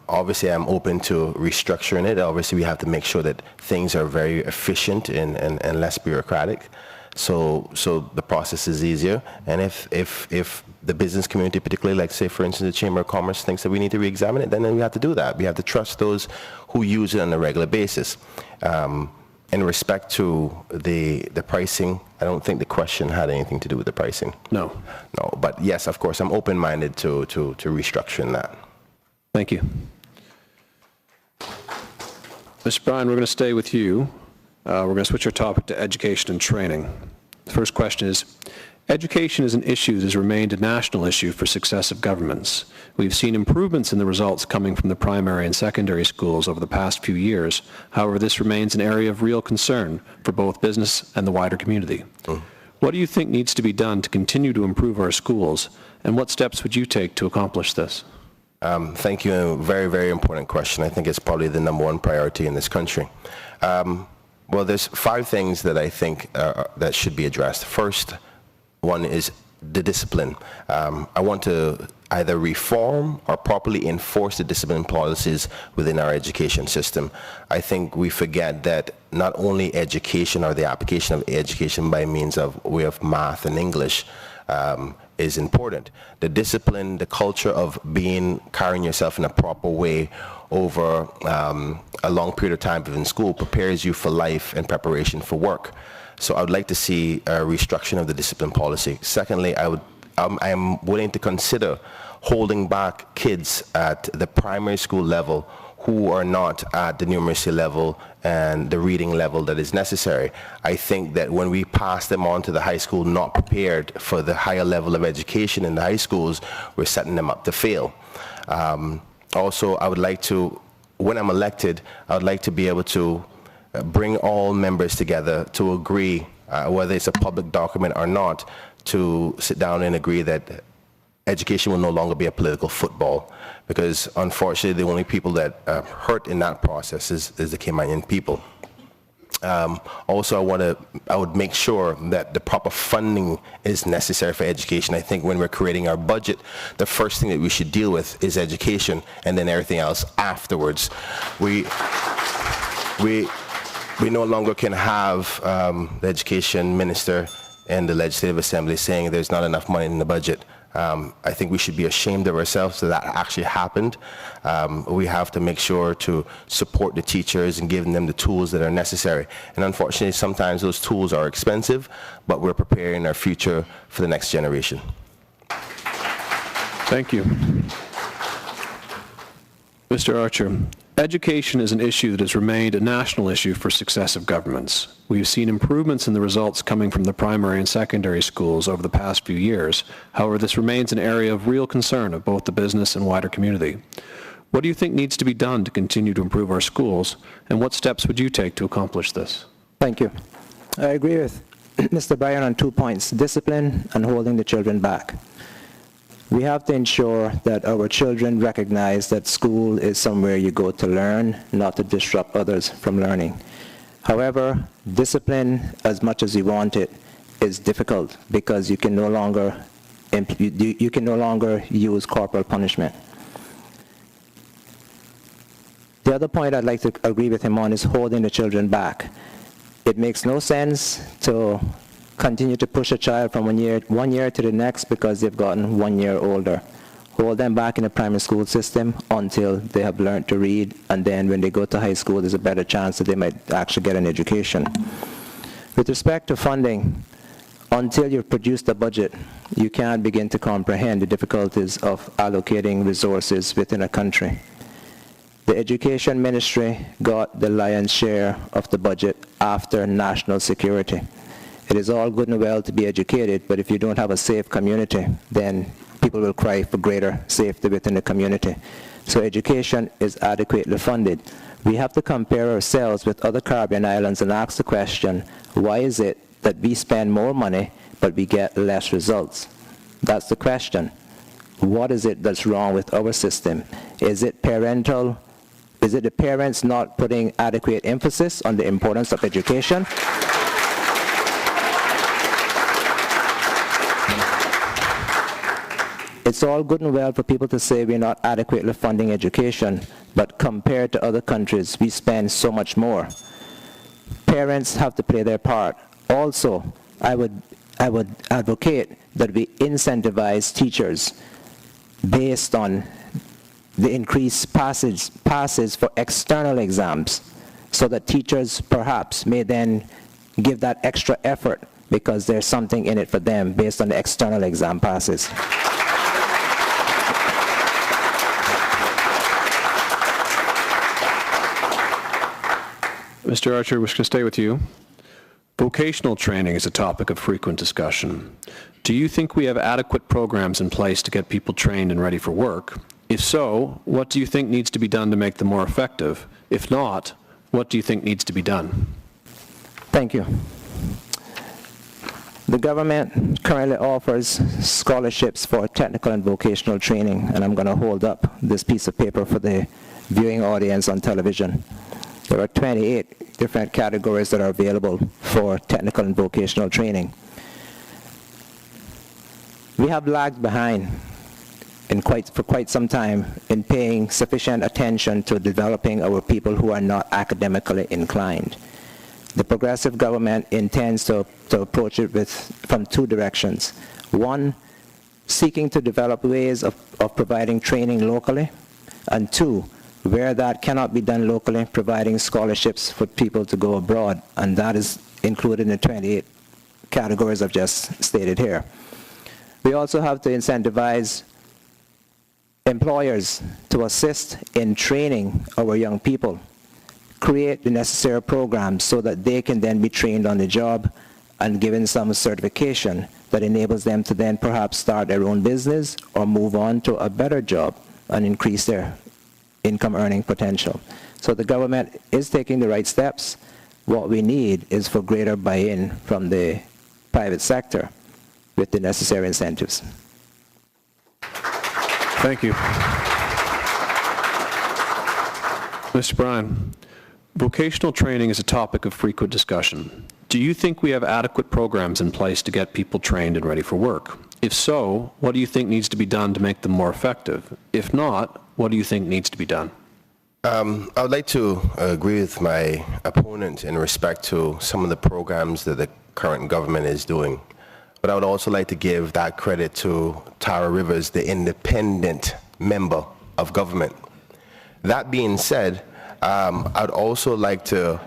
Obviously, I'm open to restructuring it. Obviously, we have to make sure that things are very efficient and less bureaucratic. So the process is easier. And if the business community, particularly, like say for instance the Chamber of Commerce, thinks that we need to re-examine it, then we have to do that. We have to trust those who use it on a regular basis. In respect to the pricing, I don't think the question had anything to do with the pricing.
No.
No, but yes, of course, I'm open-minded to restructuring that.
Thank you. Mr. Bryan, we're going to stay with you. We're going to switch our topic to education and training. The first question is, education is an issue that has remained a national issue for successive governments. We've seen improvements in the results coming from the primary and secondary schools over the past few years. However, this remains an area of real concern for both business and the wider community. What do you think needs to be done to continue to improve our schools, and what steps would you take to accomplish this?
Thank you. A very, very important question. I think it's probably the #1 priority in this country. Well, there's 5 things that I think that should be addressed. First one is the discipline. I want to either reform or properly enforce the discipline policies within our education system. I think we forget that not only education or the application of education by means of way of math and English is important. The discipline, the culture of carrying yourself in a proper way over a long period of time in school prepares you for life and preparation for work. So I would like to see a restructuring of the discipline policy. Secondly, I am willing to consider holding back kids at the primary school level who are not at the numeracy level and the reading level that is necessary. I think that when we pass them on to the high school not prepared for the higher level of education in the high schools, we're setting them up to fail. Also, I would like to, when I'm elected, I would like to be able to bring all members together to agree, whether it's a public document or not, to sit down and agree that education will no longer be a political football, because unfortunately the only people that hurt in that process is the Caymanian people. Also, I would make sure that the proper funding is necessary for education. I think when we're creating our budget, the first thing that we should deal with is education, and then everything else afterwards. We no longer can have the education minister and the legislative assembly saying there's not enough money in the budget. I think we should be ashamed of ourselves that actually happened. We have to make sure to support the teachers and giving them the tools that are necessary. And unfortunately, sometimes those tools are expensive, but we're preparing our future for the next generation.
Thank you. Mr. Archer, education is an issue that has remained a national issue for successive governments. We've seen improvements in the results coming from the primary and secondary schools over the past few years. However, this remains an area of real concern of both the business and wider community. What do you think needs to be done to continue to improve our schools, and what steps would you take to accomplish this?
Thank you. I agree with Mr. Bryan on 2 points, discipline and holding the children back. We have to ensure that our children recognize that school is somewhere you go to learn, not to disrupt others from learning. However, discipline, as much as you want it, is difficult because you can no longer use corporal punishment. The other point I'd like to agree with him on is holding the children back. It makes no sense to continue to push a child from one year to the next because they've gotten 1 year older. Hold them back in the primary school system until they have learned to read, and then when they go to high school, there's a better chance that they might actually get an education. With respect to funding, until you've produced a budget, you can't begin to comprehend the difficulties of allocating resources within a country. The Education Ministry got the lion's share of the budget after national security. It is all good and well to be educated, but if you don't have a safe community, then people will cry for greater safety within the community. So education is adequately funded. We have to compare ourselves with other Caribbean islands and ask the question, why is it that we spend more money, but we get less results? That's the question. What is it that's wrong with our system? Is it parental? Is it the parents not putting adequate emphasis on the importance of education? It's all good and well for people to say we're not adequately funding education, but compared to other countries, we spend so much more. Parents have to play their part. Also, I would advocate that we incentivize teachers based on the increased passes for external exams, so that teachers perhaps may then give that extra effort because there's something in it for them based on the external exam passes.
Mr. Archer, we're going to stay with you. Vocational training is a topic of frequent discussion. Do you think we have adequate programs in place to get people trained and ready for work? If so, what do you think needs to be done to make them more effective? If not, what do you think needs to be done?
Thank you. The government currently offers scholarships for technical and vocational training, and I'm going to hold up this piece of paper for the viewing audience on television. There are 28 different categories that are available for technical and vocational training. We have lagged behind for quite some time in paying sufficient attention to developing our people who are not academically inclined. The progressive government intends to approach it from two directions. One, seeking to develop ways of providing training locally, and two, where that cannot be done locally, providing scholarships for people to go abroad, and that is included in the 28 categories I've just stated here. We also have to incentivize employers to assist in training our young people, create the necessary programs so that they can then be trained on the job and given some certification that enables them to then perhaps start their own business or move on to a better job and increase their income earning potential. So the government is taking the right steps. What we need is for greater buy-in from the private sector with the necessary incentives.
Thank you. Mr. Bryan, vocational training is a topic of frequent discussion. Do you think we have adequate programs in place to get people trained and ready for work? If so, what do you think needs to be done to make them more effective? If not, what do you think needs to be done?
I would like to agree with my opponent in respect to some of the programs that the current government is doing. But I would also like to give that credit to Tara Rivers, the independent member of government. That being said, I'd also like to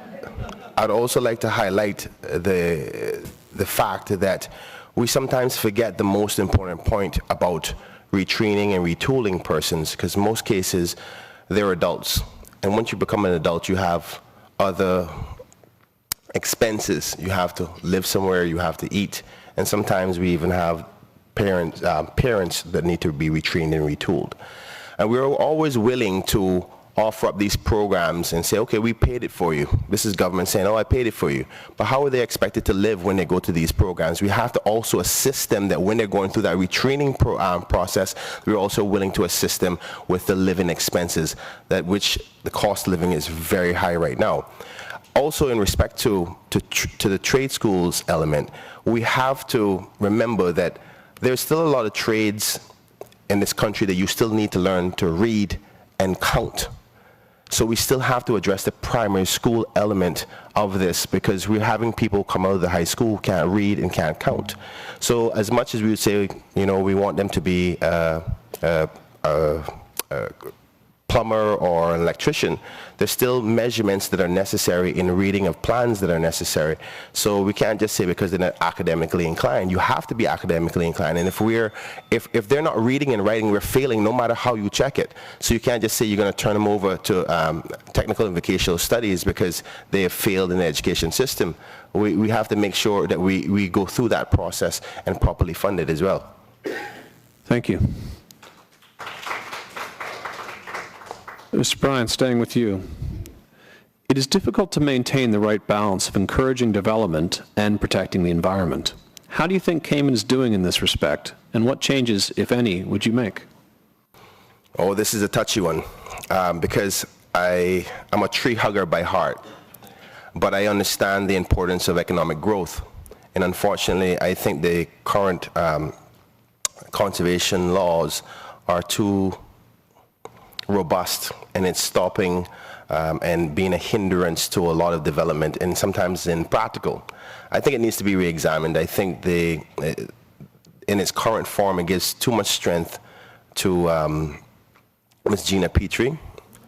highlight the fact that we sometimes forget the most important point about retraining and retooling persons, because in most cases they're adults, and once you become an adult you have other expenses. You have to live somewhere, you have to eat, and sometimes we even have parents that need to be retrained and retooled. And we're always willing to offer up these programs and say, okay, we paid it for you. This is government saying, oh, I paid it for you. But how are they expected to live when they go to these programs? We have to also assist them that when they're going through that retraining process, we're also willing to assist them with the living expenses, that which the cost of living is very high right now. Also, in respect to the trade schools element, we have to remember that there's still a lot of trades in this country that you still need to learn to read and count. So we still have to address the primary school element of this, because we're having people come out of the high school who can't read and can't count. So as much as we would say, you know, we want them to be a plumber or an electrician, there's still measurements that are necessary in reading of plans that are necessary. So we can't just say because they're not academically inclined. You have to be academically inclined. And if they're not reading and writing, we're failing no matter how you check it. So you can't just say you're going to turn them over to technical and vocational studies because they have failed in the education system. We have to make sure that we go through that process and properly fund it as well.
Thank you. Mr. Bryan, staying with you. It is difficult to maintain the right balance of encouraging development and protecting the environment. How do you think Cayman is doing in this respect, and what changes, if any, would you make?
Oh, this is a touchy one, because I'm a tree hugger by heart, but I understand the importance of economic growth. And unfortunately, I think the current conservation laws are too robust, and it's stopping and being a hindrance to a lot of development, and sometimes impractical. I think it needs to be re-examined. I think in its current form, it gives too much strength to Ms. Gina Petrie,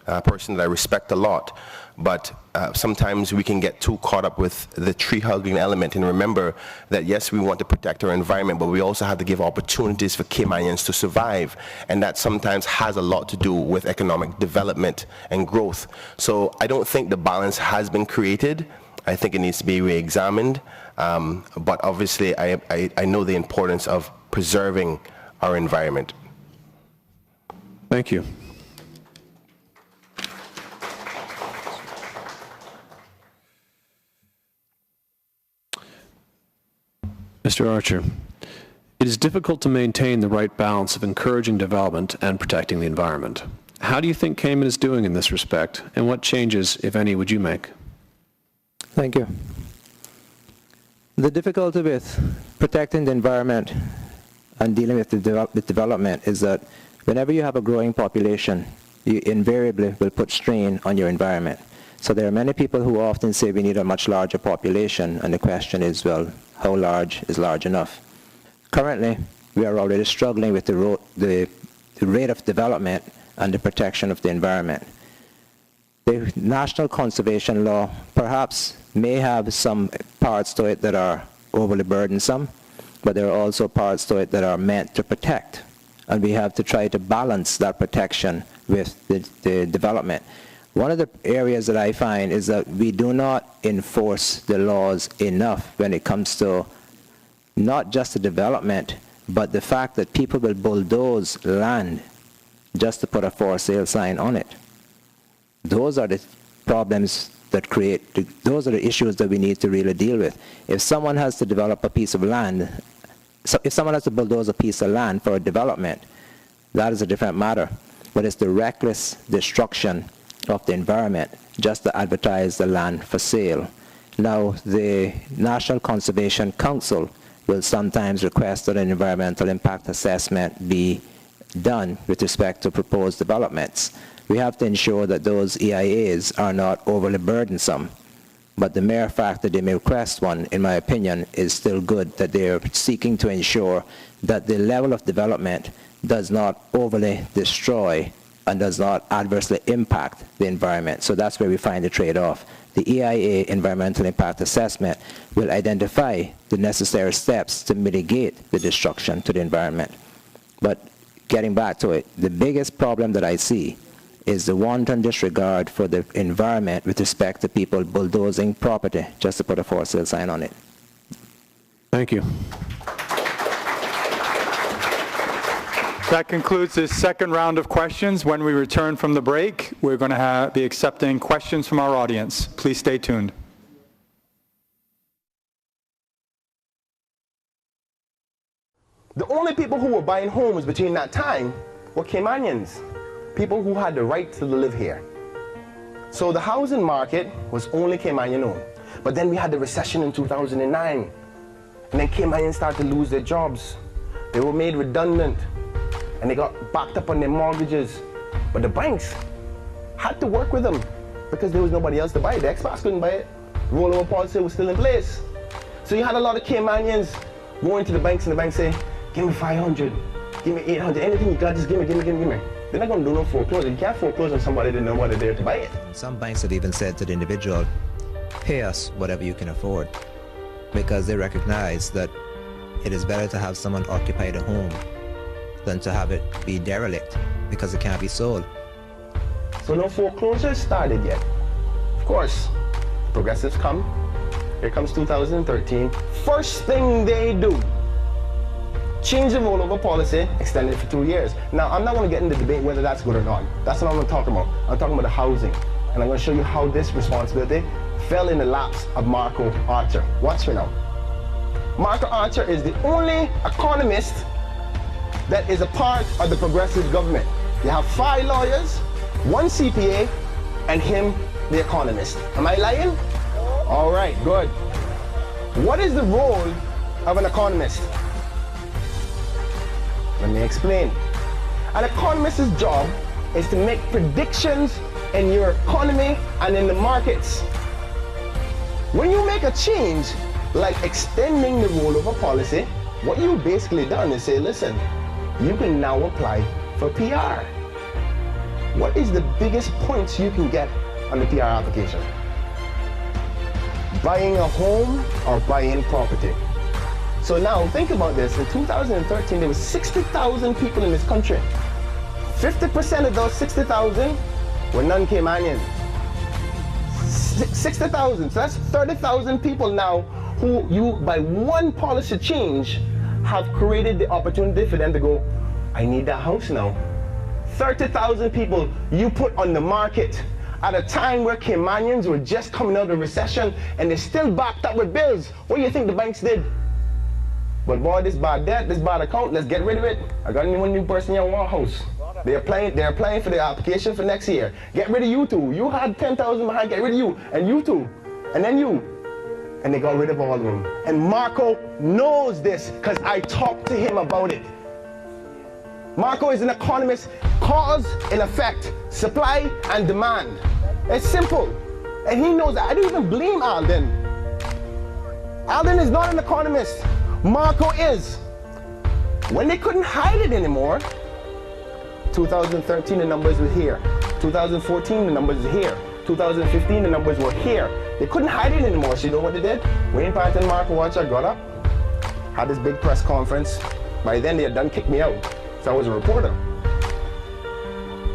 a person that I respect a lot, but sometimes we can get too caught up with the tree-hugging element and remember that yes, we want to protect our environment, but we also have to give opportunities for Caymanians to survive, and that sometimes has a lot to do with economic development and growth. So I don't think the balance has been created. I think it needs to be re-examined, but obviously I know the importance of preserving our environment.
Thank you. Mr. Archer, it is difficult to maintain the right balance of encouraging development and protecting the environment. How do you think Cayman is doing in this respect, and what changes, if any, would you make?
Thank you. The difficulty with protecting the environment and dealing with the development is that whenever you have a growing population, you invariably will put strain on your environment. So there are many people who often say we need a much larger population, and the question is, well, how large is large enough? Currently, we are already struggling with the rate of development and the protection of the environment. The National Conservation Law perhaps may have some parts to it that are overly burdensome, but there are also parts to it that are meant to protect. And we have to try to balance that protection with the development. One of the areas that I find is that we do not enforce the laws enough when it comes to not just the development, but the fact that people will bulldoze land just to put a for sale sign on it. Those are the problems that those are the issues that we need to really deal with. If someone has to develop a piece of land, so if someone has to bulldoze a piece of land for a development, that is a different matter. But it's the reckless destruction of the environment just to advertise the land for sale. Now, the National Conservation Council will sometimes request that an environmental impact assessment be done with respect to proposed developments. We have to ensure that those EIAs are not overly burdensome, but the mere fact that they may request one, in my opinion, is still good, that they are seeking to ensure that the level of development does not overly destroy and does not adversely impact the environment. So that's where we find the trade-off. The EIA, Environmental Impact Assessment, will identify the necessary steps to mitigate the destruction to the environment. But getting back to it, the biggest problem that I see is the wanton disregard for the environment with respect to people bulldozing property just to put a for sale sign on it.
Thank you.
That concludes this second round of questions. When we return from the break, we're going to be accepting questions from our audience. Please stay tuned.
The only people who were buying homes between that time were Caymanians, people who had the right to live here. So the housing market was only Caymanian owned. But then we had the recession in 2009. And then Caymanians started to lose their jobs. They were made redundant. And they got backed up on their mortgages. But the banks had to work with them because there was nobody else to buy it. The expats couldn't buy it. Rollover policy was still in place. So you had a lot of Caymanians going to the banks, and the banks say, give me 500, give me 800, anything you got, just give me. They're not going to do no foreclosure. You can't foreclose on somebody that know what they're there to buy it.
Some banks have even said to the individual, pay us whatever you can afford, because they recognize that it is better to have someone occupy the home than to have it be derelict because it can't be sold.
So no foreclosure started yet. Of course, progressives come. Here comes 2013. First thing they do, change the rollover policy, extend it for 2 years. Now, I'm not going to get into the debate whether that's good or not. That's not what I'm talking about. I'm talking about the housing. And I'm going to show you how this responsibility fell in the laps of Marco Archer. Watch me now. Marco Archer is the only economist that is a part of the progressive government. You have 5 lawyers, 1 CPA, and him, the economist. Am I lying? All right, good. What is the role of an economist? Let me explain. An economist's job is to make predictions in your economy and in the markets. When you make a change, like extending the rollover policy, what you basically done is say, listen, you can now apply for PR.
What is the biggest points you can get on the PR application? Buying a home or buying property. So now think about this. In 2013, there was 60,000 people in this country. 50% of those 60,000 were non-Caymanian. 60,000, so that's 30,000 people now who you, by one policy change, have created the opportunity for them to go, I need that house now. 30,000 people you put on the market at a time where Caymanians were just coming out of recession and they're still backed up with bills. What do you think the banks did? But boy, this bad debt, this bad account, let's get rid of it. I got one new person in your house. They're applying for the application for next year. Get rid of you two. You had 10,000 behind, get rid of you. And you two. And then you. And they got rid of all of them. And Marco knows this because I talked to him about it. Marco is an economist. Cause and effect. Supply and demand. It's simple. And he knows that. I don't even blame Alden. Alden is not an economist. Marco is. When they couldn't hide it anymore, 2013 the numbers were here. 2014 the numbers were here. 2015 the numbers were here. They couldn't hide it anymore. So you know what they did? Wayne Pant and Marco Watcher got up, had this big press conference. By then they had done kicked me out. So I was a reporter.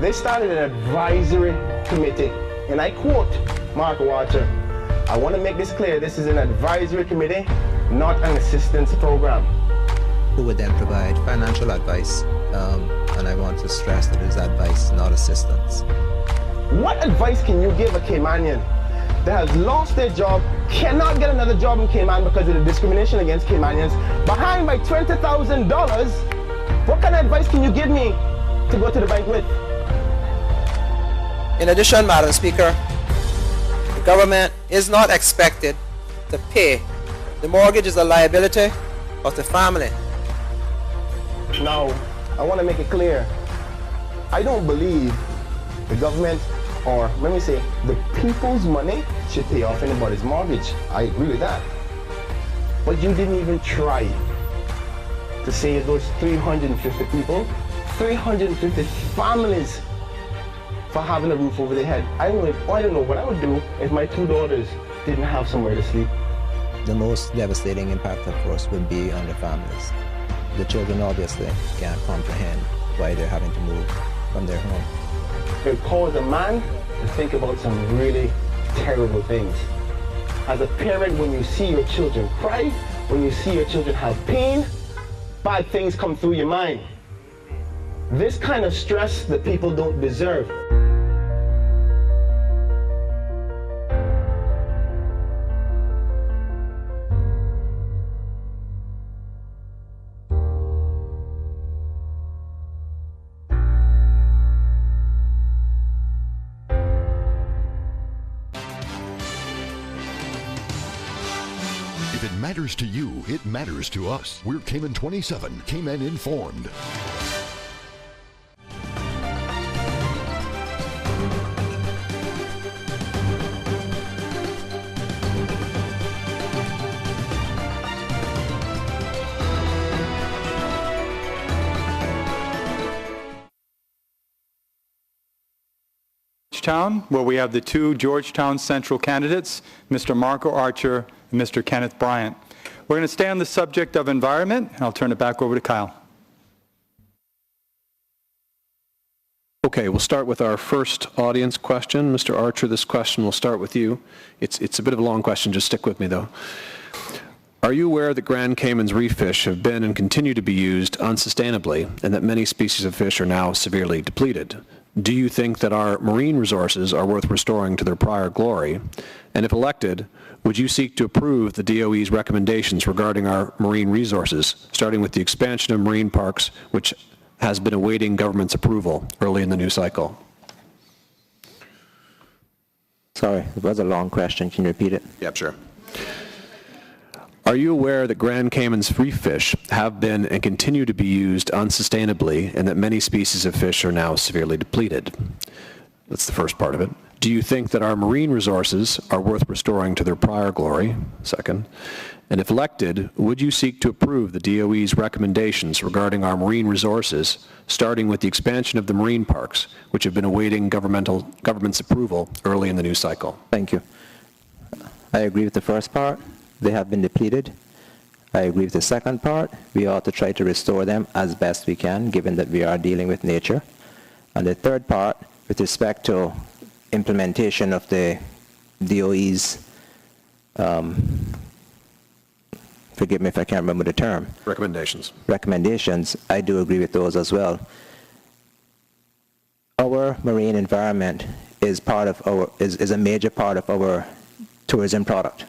They started an advisory committee. And I quote Marco Watcher, I want to make this clear, this is an advisory committee, not an assistance program.
Who would then provide financial advice, and I want to stress that it is advice, not assistance.
What advice can you give a Caymanian that has lost their job, cannot get another job in Cayman because of the discrimination against Caymanians, behind by $20,000? What kind of advice can you give me to go to the bank with?
In addition, Madam Speaker, the government is not expected to pay. The mortgage is a liability of the family.
Now, I want to make it clear, I don't believe the government, or let me say, the people's money should pay off anybody's mortgage. I agree with that. But you didn't even try to save those 350 people, 350 families for having a roof over their head. I don't know what I would do if my two daughters didn't have somewhere to sleep.
The most devastating impact, of course, would be on the families. The children obviously can't comprehend why they're having to move from their home.
It caused a man to think about some really terrible things. As a parent, when you see your children cry, when you see your children have pain, bad things come through your mind. This kind of stress that people don't deserve.
If it matters to you, it matters to us. We're Cayman 27, Cayman Informed.
Georgetown, where we have the two Georgetown Central candidates, Mr. Marco Archer and Mr. Kenneth Bryant. We're going to stay on the subject of environment, and I'll turn it back over to Kyle.
Okay, we'll start with our first audience question. Mr. Archer, this question will start with you. It's a bit of a long question, just stick with me though. Are you aware that Grand Cayman's reef fish have been and continue to be used unsustainably, and that many species of fish are now severely depleted? Do you think that our marine resources are worth restoring to their prior glory? And if elected, would you seek to approve the DOE's recommendations regarding our marine resources, starting with the expansion of marine parks, which has been awaiting government's approval early in the new cycle?
Sorry, it was a long question. Can you repeat it?
Yep, sure. Are you aware that Grand Cayman's reef fish have been and continue to be used unsustainably, and that many species of fish are now severely depleted? That's the first part of it. Do you think that our marine resources are worth restoring to their prior glory? Second. And if elected, would you seek to approve the DOE's recommendations regarding our marine resources, starting with the expansion of the marine parks, which have been awaiting government's approval early in the new cycle?
Thank you. I agree with the first part. They have been depleted. I agree with the second part. We ought to try to restore them as best we can, given that we are dealing with nature. And the third part, with respect to implementation of the DOE's, forgive me if I can't remember the term. Recommendations, I do agree with those as well. Our marine environment is a major part of our tourism product.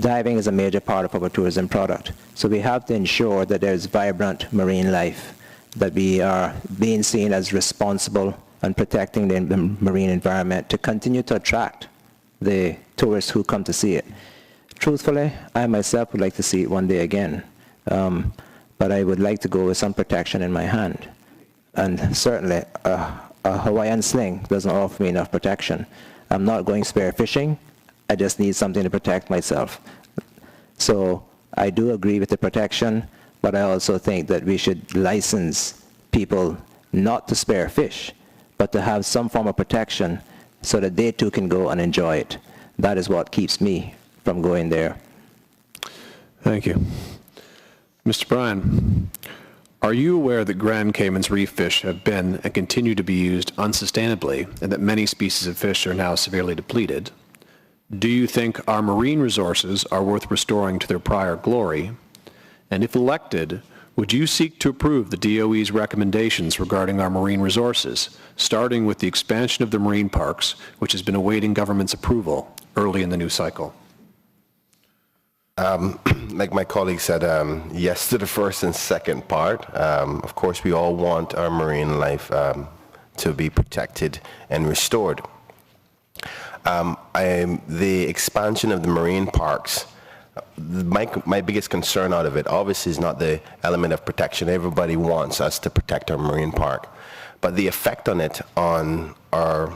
Diving is a major part of our tourism product. So we have to ensure that there's vibrant marine life, that we are being seen as responsible and protecting the marine environment to continue to attract the tourists who come to see it. Truthfully, I myself would like to see it one day again, but I would like to go with some protection in my hand. And certainly, a Hawaiian sling doesn't offer me enough protection. I'm not going spear fishing. I just need something to protect myself. So I do agree with the protection, but I also think that we should license people not to spear fish, but to have some form of protection so that they too can go and enjoy it. That is what keeps me from going there.
Thank you. Mr. Bryan, are you aware that Grand Cayman's reef fish have been and continue to be used unsustainably, and that many species of fish are now severely depleted? Do you think our marine resources are worth restoring to their prior glory? And if elected, would you seek to approve the DOE's recommendations regarding our marine resources, starting with the expansion of the marine parks, which has been awaiting government's approval early in the new cycle?
Like my colleague said, yes to the first and second part. Of course, we all want our marine life to be protected and restored. The expansion of the marine parks, my biggest concern out of it obviously is not the element of protection. Everybody wants us to protect our marine park, but the effect on it on our,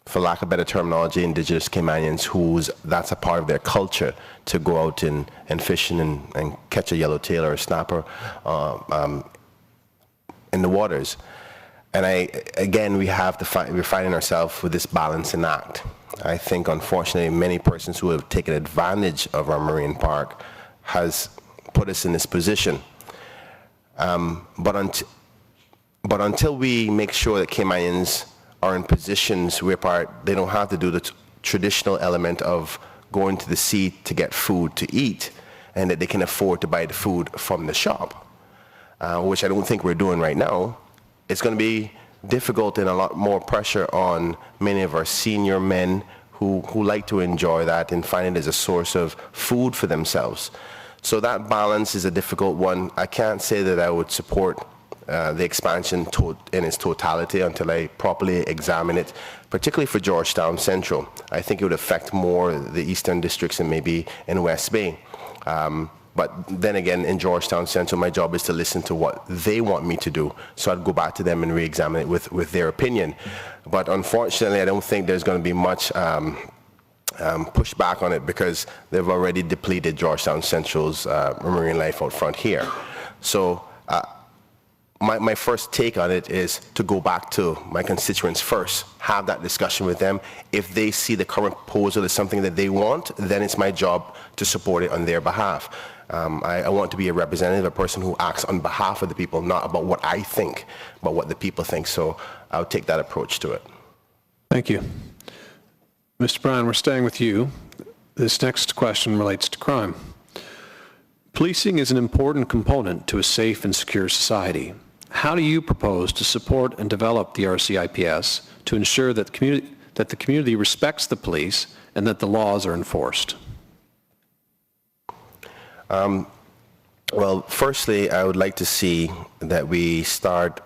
for lack of better terminology, indigenous Caymanians, that's a part of their culture to go out and fish and catch a yellowtail or a snapper in the waters. And again, we're finding ourselves with this balancing act. I think, unfortunately, many persons who have taken advantage of our marine park has put us in this position. But until we make sure that Caymanians are in positions where they don't have to do the traditional element of going to the sea to get food to eat, and that they can afford to buy the food from the shop, which I don't think we're doing right now, it's going to be difficult and a lot more pressure on many of our senior men who like to enjoy that and find it as a source of food for themselves. So that balance is a difficult one. I can't say that I would support the expansion in its totality until I properly examine it, particularly for Georgetown Central. I think it would affect more the eastern districts and maybe in West Bay. But then again, in Georgetown Central, my job is to listen to what they want me to do. So I'd go back to them and re-examine it with their opinion. But unfortunately, I don't think there's going to be much pushback on it because they've already depleted Georgetown Central's marine life out front here. So my first take on it is to go back to my constituents first, have that discussion with them. If they see the current proposal as something that they want, then it's my job to support it on their behalf. I want to be a representative, a person who acts on behalf of the people, not about what I think, but what the people think. So I'll take that approach to it.
Thank you. Mr. Bryan, we're staying with you. This next question relates to crime. Policing is an important component to a safe and secure society. How do you propose to support and develop the RCIPS to ensure that the community respects the police and that the laws are enforced?
Well, firstly, I would like to see that we start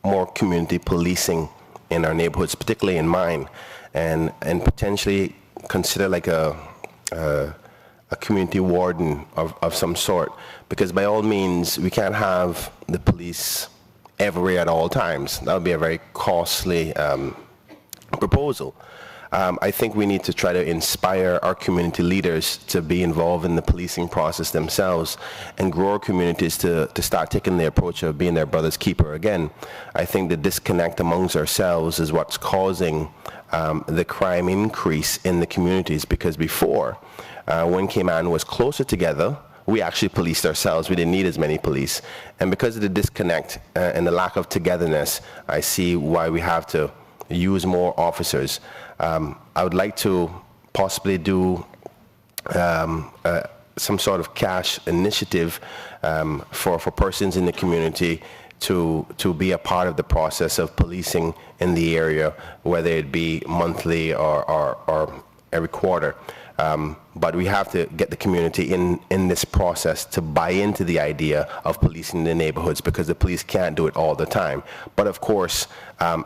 more community policing in our neighborhoods, particularly in mine, and potentially consider like a community warden of some sort, because by all means, we can't have the police everywhere at all times. That would be a very costly proposal. I think we need to try to inspire our community leaders to be involved in the policing process themselves and grow our communities to start taking the approach of being their brother's keeper again. I think the disconnect amongst ourselves is what's causing the crime increase in the communities, because before, when Cayman was closer together, we actually policed ourselves. We didn't need as many police. And because of the disconnect and the lack of togetherness, I see why we have to use more officers. I would like to possibly do some sort of cash initiative for persons in the community to be a part of the process of policing in the area, whether it be monthly or every quarter. But we have to get the community in this process to buy into the idea of policing the neighborhoods, because the police can't do it all the time. But of course,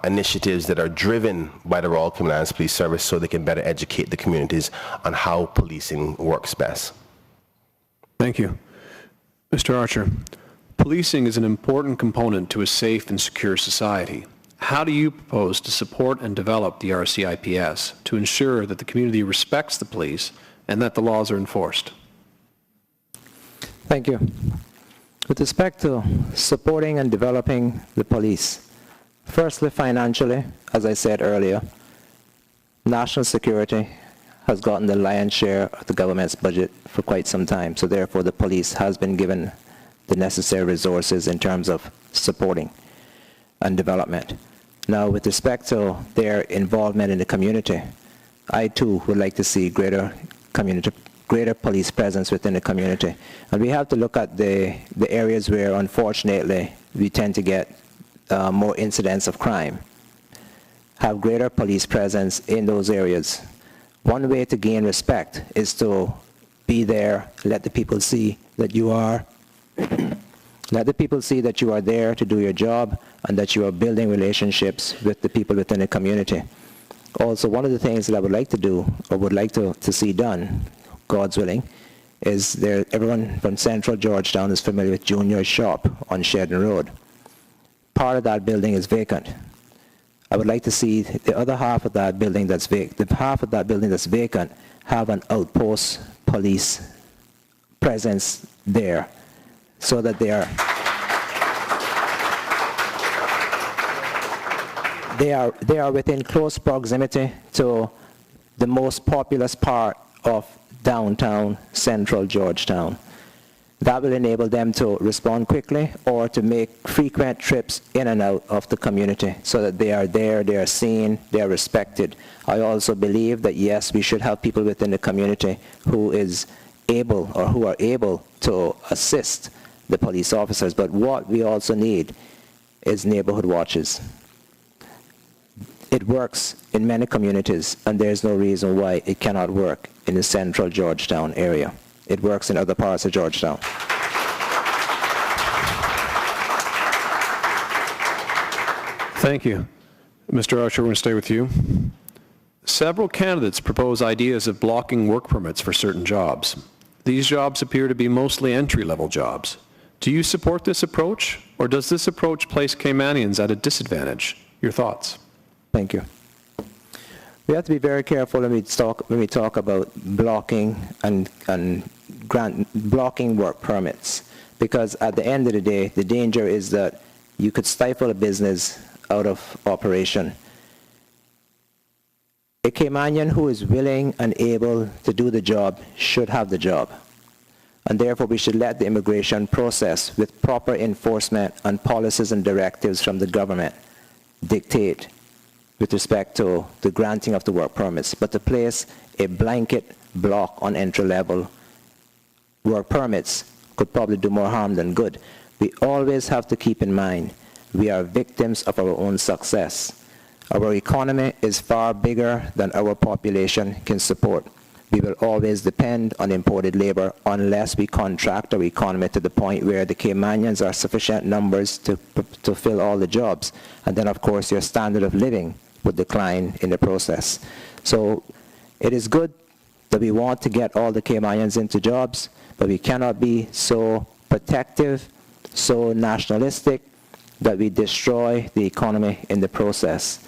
initiatives that are driven by the Royal Cayman Islands Police Service so they can better educate the communities on how policing works best.
Thank you. Mr. Archer, policing is an important component to a safe and secure society. How do you propose to support and develop the RCIPS to ensure that the community respects the police and that the laws are enforced?
Thank you. With respect to supporting and developing the police, firstly, financially, as I said earlier, national security has gotten the lion's share of the government's budget for quite some time, so therefore the police has been given the necessary resources in terms of supporting and development. Now, with respect to their involvement in the community, I too would like to see greater police presence within the community. And we have to look at the areas where, unfortunately, we tend to get more incidents of crime. Have greater police presence in those areas. One way to gain respect is to be there, let the people see that you are let the people see that you are there to do your job and that you are building relationships with the people within the community. Also, one of the things that I would like to do, or would like to see done, God's willing, is everyone from Central Georgetown is familiar with Junior's shop on Sheridan Road. Part of that building is vacant. I would like to see the other half of that building that's vacant have an outpost police presence there, so that they are within close proximity to the most populous part of downtown Central Georgetown. That will enable them to respond quickly or to make frequent trips in and out of the community so that they are there, they are seen, they are respected. I also believe that, yes, we should have people within the community who are able to assist the police officers, but what we also need is neighborhood watches. It works in many communities, and there's no reason why it cannot work in the Central Georgetown area. It works in other parts of Georgetown.
Thank you. Mr. Archer, we're going to stay with you. Several candidates propose ideas of blocking work permits for certain jobs. These jobs appear to be mostly entry-level jobs. Do you support this approach, or does this approach place Caymanians at a disadvantage? Your thoughts?
Thank you. We have to be very careful when we talk about blocking and blocking work permits, because at the end of the day, the danger is that you could stifle a business out of operation. A Caymanian who is willing and able to do the job should have the job. And therefore, we should let the immigration process, with proper enforcement and policies and directives from the government, dictate with respect to the granting of the work permits. But to place a blanket block on entry-level work permits could probably do more harm than good. We always have to keep in mind we are victims of our own success. Our economy is far bigger than our population can support. We will always depend on imported labor unless we contract our economy to the point where the Caymanians are sufficient numbers to fill all the jobs. And then, of course, your standard of living would decline in the process. So it is good that we want to get all the Caymanians into jobs, but we cannot be so protective, so nationalistic, that we destroy the economy in the process.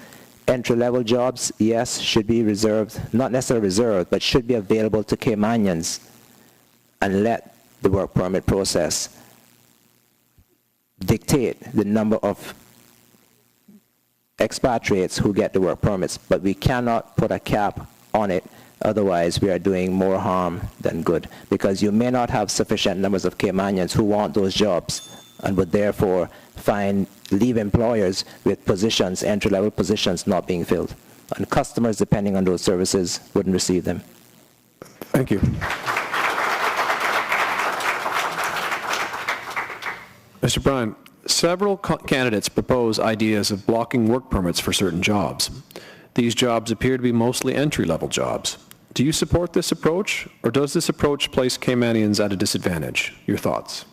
Entry-level jobs, yes, should be reserved, not necessarily reserved, but should be available to Caymanians, and let the work permit process dictate the number of expatriates who get the work permits. But we cannot put a cap on it, otherwise we are doing more harm than good, because you may not have sufficient numbers of Caymanians who want those jobs and would therefore leave employers with positions, entry-level positions, not being filled. And customers, depending on those services, wouldn't receive them.
Thank you. Mr. Bryan, several candidates propose ideas of blocking work permits for certain jobs. These jobs appear to be mostly entry-level jobs. Do you support this approach, or does this approach place Caymanians at a disadvantage? Your thoughts?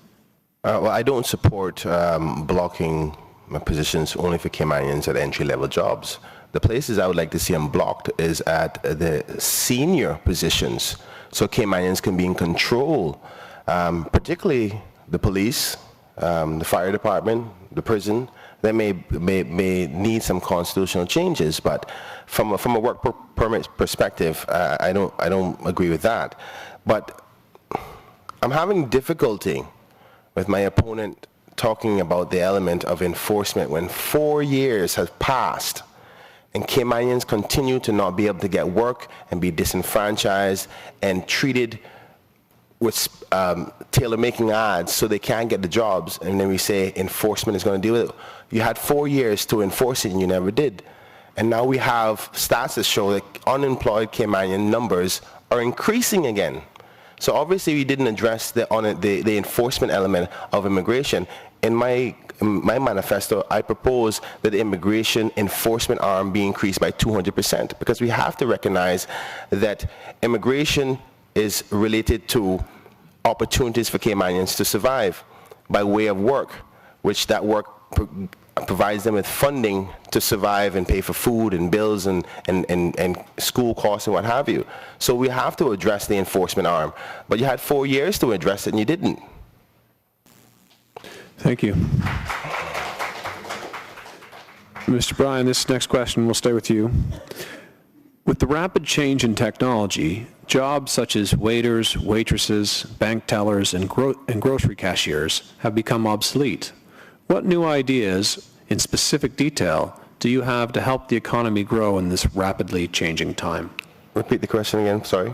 Well, I don't support blocking positions only for Caymanians at entry-level jobs. The places I would like to see them blocked is at the senior positions, so Caymanians can be in control, particularly the police, the fire department, the prison. They may need some constitutional changes, but from a work permit perspective, I don't agree with that. But I'm having difficulty with my opponent talking about the element of enforcement when 4 years have passed and Caymanians continue to not be able to get work and be disenfranchised and treated with tailor-making ads so they can't get the jobs, and then we say enforcement is going to deal with it. You had 4 years to enforce it and you never did. And now we have stats that show that unemployed Caymanian numbers are increasing again. So obviously we didn't address the enforcement element of immigration. In my manifesto, I propose that the immigration enforcement arm be increased by 200%, because we have to recognize that immigration is related to opportunities for Caymanians to survive by way of work, which that work provides them with funding to survive and pay for food and bills and school costs and what have you. So we have to address the enforcement arm. But you had 4 years to address it and you didn't.
Thank you. Mr. Bryan, this next question will stay with you. With the rapid change in technology, jobs such as waiters, waitresses, bank tellers, and grocery cashiers have become obsolete. What new ideas, in specific detail, do you have to help the economy grow in this rapidly changing time?
Repeat the question again, sorry.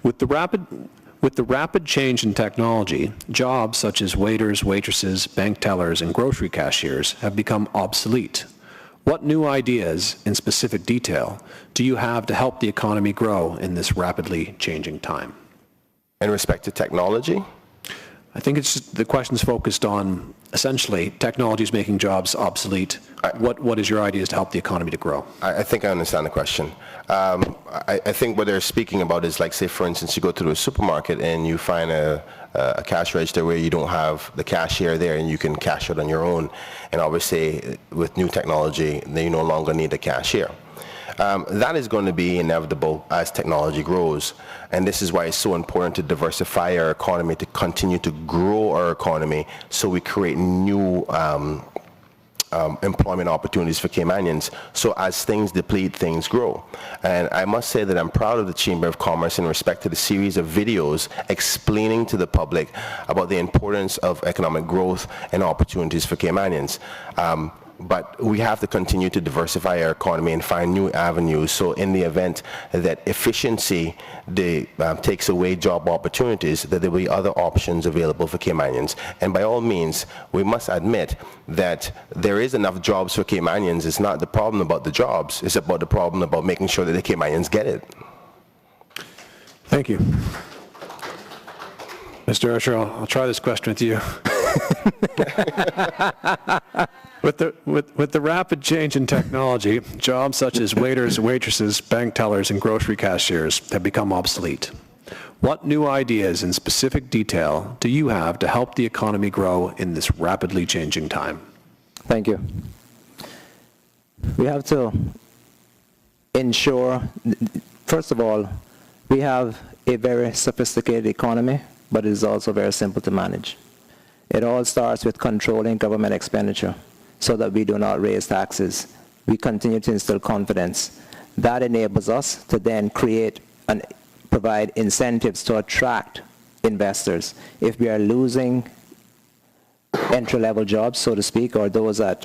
With the rapid change in technology, jobs such as waiters, waitresses, bank tellers, and grocery cashiers have become obsolete. What new ideas, in specific detail, do you have to help the economy grow in this rapidly changing time?
In respect to technology?
I think the question's focused on, essentially, technology is making jobs obsolete. What is your ideas to help the economy to grow?
I think I understand the question. I think what they're speaking about is, like, say, for instance, you go to a supermarket and you find a cash register where you don't have the cashier there and you can cash it on your own. And obviously, with new technology, they no longer need a cashier. That is going to be inevitable as technology grows. And this is why it's so important to diversify our economy, to continue to grow our economy so we create new employment opportunities for Caymanians. So as things deplete, things grow. And I must say that I'm proud of the Chamber of Commerce in respect to the series of videos explaining to the public about the importance of economic growth and opportunities for Caymanians. But we have to continue to diversify our economy and find new avenues. So in the event that efficiency takes away job opportunities, that there will be other options available for Caymanians. And by all means, we must admit that there is enough jobs for Caymanians. It's not the problem about the jobs. It's about the problem about making sure that the Caymanians get it.
Thank you. Mr. Usher, I'll try this question with you. With the rapid change in technology, jobs such as waiters, waitresses, bank tellers, and grocery cashiers have become obsolete. What new ideas in specific detail do you have to help the economy grow in this rapidly changing time?
Thank you. We have to ensure, first of all, we have a very sophisticated economy, but it is also very simple to manage. It all starts with controlling government expenditure. so that we do not raise taxes. We continue to instill confidence. That enables us to then create and provide incentives to attract investors. If we are losing entry-level jobs, so to speak, or those at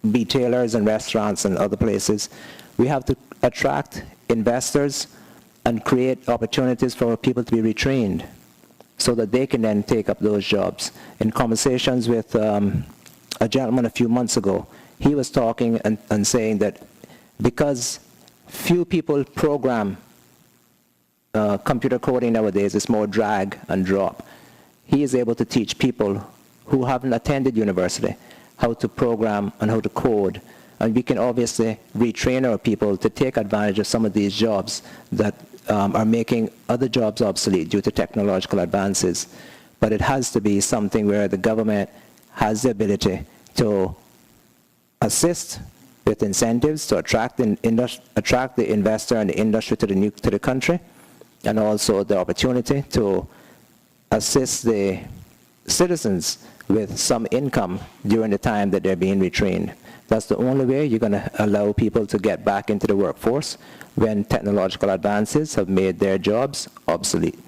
retailers and restaurants and other places, we have to attract investors and create opportunities for people to be retrained so that they can then take up those jobs. In conversations with a gentleman a few months ago, he was talking and saying that because few people program computer coding nowadays, it's more drag and drop. He is able to teach people who haven't attended university how to program and how to code. And we can obviously retrain our people to take advantage of some of these jobs that are making other jobs obsolete due to technological advances. But it has to be something where the government has the ability to assist with incentives to attract the investor and the industry to the country, and also the opportunity to assist the citizens with some income during the time that they're being retrained. That's the only way you're going to allow people to get back into the workforce when technological advances have made their jobs obsolete.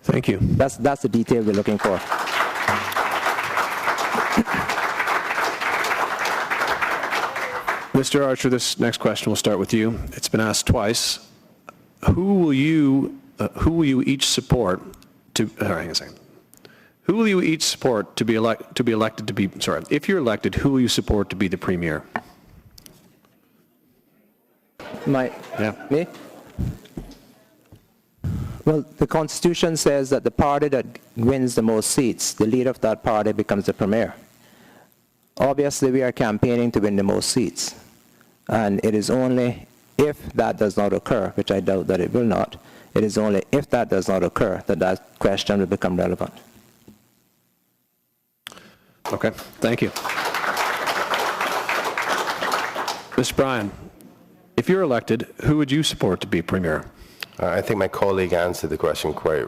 Thank you.
That's the detail we're looking for.
Mr. Archer, this next question will start with you. It's been asked twice. Who will you each support to? Hang on a second. Who will you each support to be elected to be? Sorry, if you're elected, who will you support to be the premier?
Me? Well, the Constitution says that the party that wins the most seats, the leader of that party becomes the premier. Obviously, we are campaigning to win the most seats. And it is only if that does not occur, which I doubt that it will not, it is only if that does not occur that that question will become relevant.
Okay, thank you. Mr. Bryan, if you're elected, who would you support to be premier?
I think my colleague answered the question quite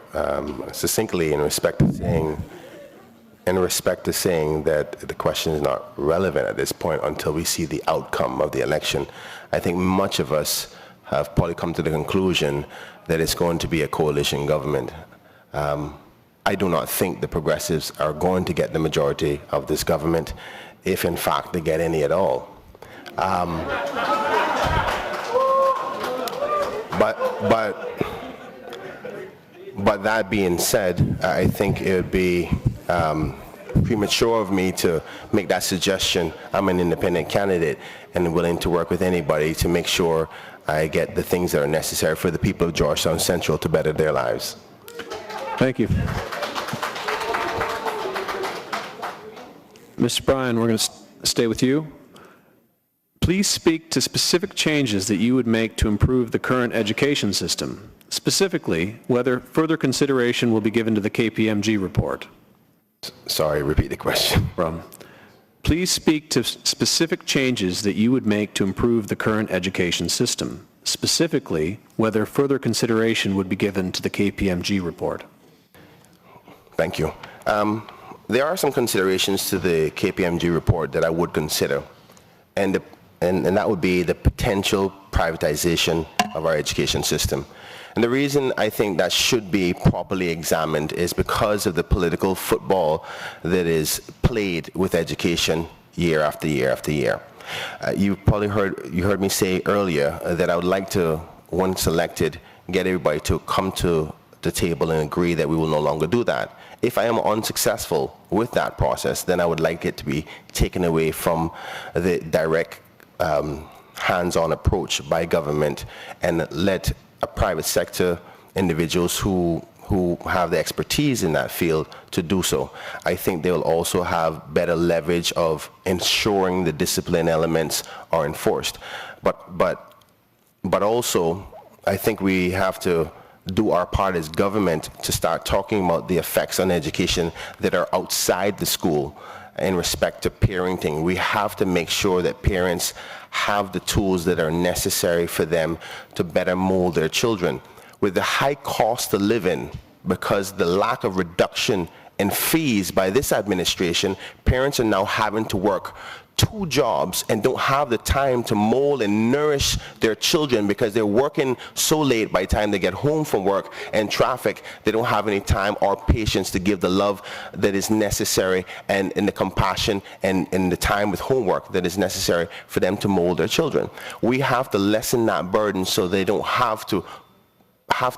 succinctly in respect to saying that the question is not relevant at this point until we see the outcome of the election. I think much of us have probably come to the conclusion that it's going to be a coalition government. I do not think the progressives are going to get the majority of this government, if in fact they get any at all. But that being said, I think it would be premature of me to make that suggestion. I'm an independent candidate and willing to work with anybody to make sure I get the things that are necessary for the people of Georgetown Central to better their lives.
Thank you. Mr. Bryan, we're going to stay with you. Please speak to specific changes that you would make to improve the current education system, specifically whether further consideration will be given to the KPMG report.
Sorry, repeat the question.
Please speak to specific changes that you would make to improve the current education system, specifically whether further consideration would be given to the KPMG report.
Thank you. There are some considerations to the KPMG report that I would consider, and that would be the potential privatization of our education system. And the reason I think that should be properly examined is because of the political football that is played with education year after year after year. You heard me say earlier that I would like to, once elected, get everybody to come to the table and agree that we will no longer do that. If I am unsuccessful with that process, then I would like it to be taken away from the direct hands-on approach by government and let a private sector individuals who have the expertise in that field to do so. I think they will also have better leverage of ensuring the discipline elements are enforced. But also, I think we have to do our part as government to start talking about the effects on education that are outside the school in respect to parenting. We have to make sure that parents have the tools that are necessary for them to better mold their children. With the high cost of living, because the lack of reduction in fees by this administration, parents are now having to work 2 jobs and don't have the time to mold and nourish their children because they're working so late. By the time they get home from work and traffic, they don't have any time or patience to give the love that is necessary and the compassion and the time with homework that is necessary for them to mold their children. We have to lessen that burden so they don't have to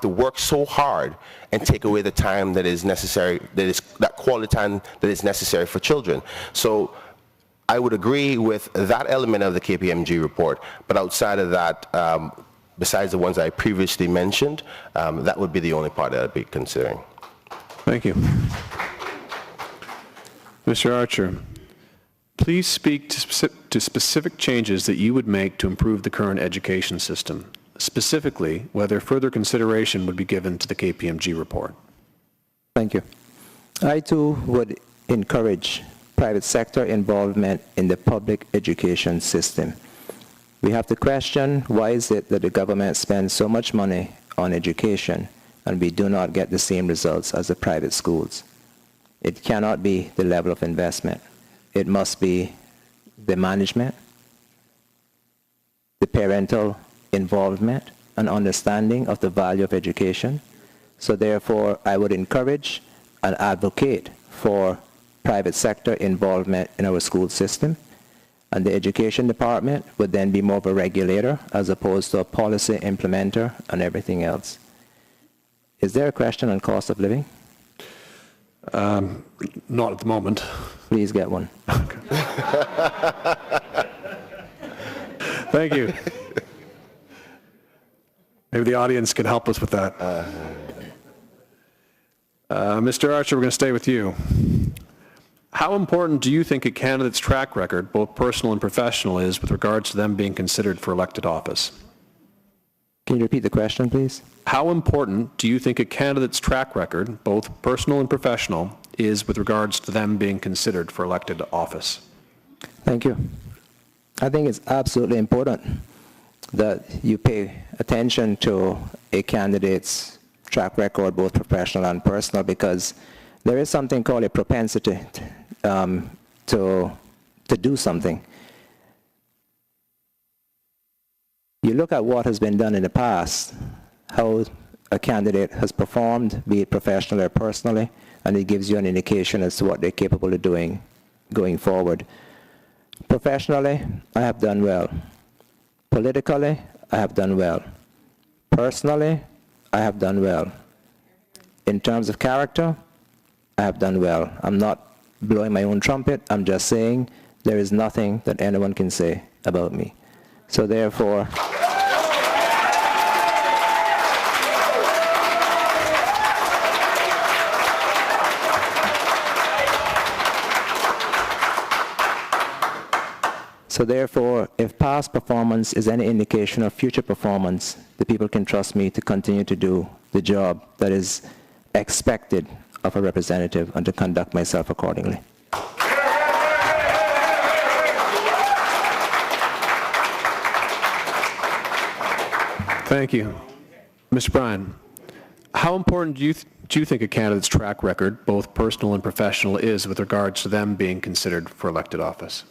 work so hard and take away the time that is necessary, that quality time that is necessary for children. So I would agree with that element of the KPMG report, but outside of that, besides the ones I previously mentioned, that would be the only part that I'd be considering.
Thank you. Mr. Archer, please speak to specific changes that you would make to improve the current education system, specifically whether further consideration would be given to the KPMG report.
Thank you. I too would encourage private sector involvement in the public education system. We have to question why is it that the government spends so much money on education and we do not get the same results as the private schools. It cannot be the level of investment. It must be the management, the parental involvement and understanding of the value of education. So therefore, I would encourage and advocate for private sector involvement in our school system, and the education department would then be more of a regulator as opposed to a policy implementer and everything else. Is there a question on cost of living?
Not at the moment.
Please get one.
Thank you. Maybe the audience can help us with that. Mr. Archer, we're going to stay with you. How important do you think a candidate's track record, both personal and professional, is with regards to them being considered for elected office?
Can you repeat the question, please?
How important do you think a candidate's track record, both personal and professional, is with regards to them being considered for elected office?
Thank you. I think it's absolutely important that you pay attention to a candidate's track record, both professional and personal, because there is something called a propensity to do something. You look at what has been done in the past, how a candidate has performed, be it professionally or personally, and it gives you an indication as to what they're capable of doing going forward. Professionally, I have done well. Politically, I have done well. Personally, I have done well. In terms of character, I have done well. I'm not blowing my own trumpet. I'm just saying there is nothing that anyone can say about me. So therefore, if past performance is any indication of future performance, the people can trust me to continue to do the job that is expected of a representative and to conduct myself accordingly.
Thank you. Mr. Bryan, how important do you think a candidate's track record, both personal and professional, is with regards to them being considered for elected office?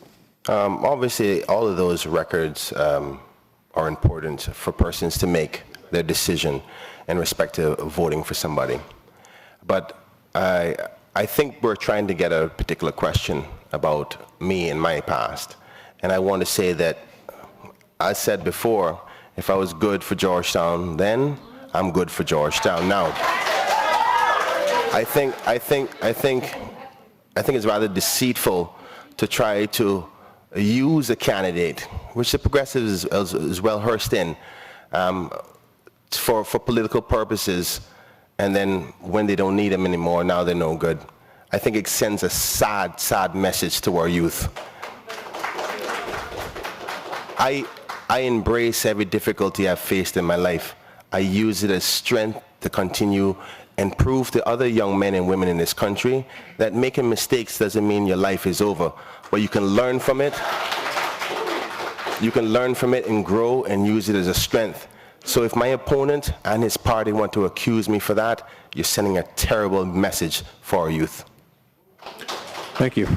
Obviously, all of those records are important for persons to make their decision in respect to voting for somebody. But I think we're trying to get a particular question about me and my past. And I want to say that, I said before, if I was good for Georgetown then, I'm good for Georgetown now. I think it's rather deceitful to try to use a candidate, which the progressives is well versed in, for political purposes, and then when they don't need them anymore, now they're no good. I think it sends a sad, sad message to our youth. I embrace every difficulty I've faced in my life. I use it as strength to continue and prove to other young men and women in this country that making mistakes doesn't mean your life is over, but you can learn from it. You can learn from it and grow and use it as a strength. So if my opponent and his party want to accuse me for that, you're sending a terrible message for our youth.
Thank you.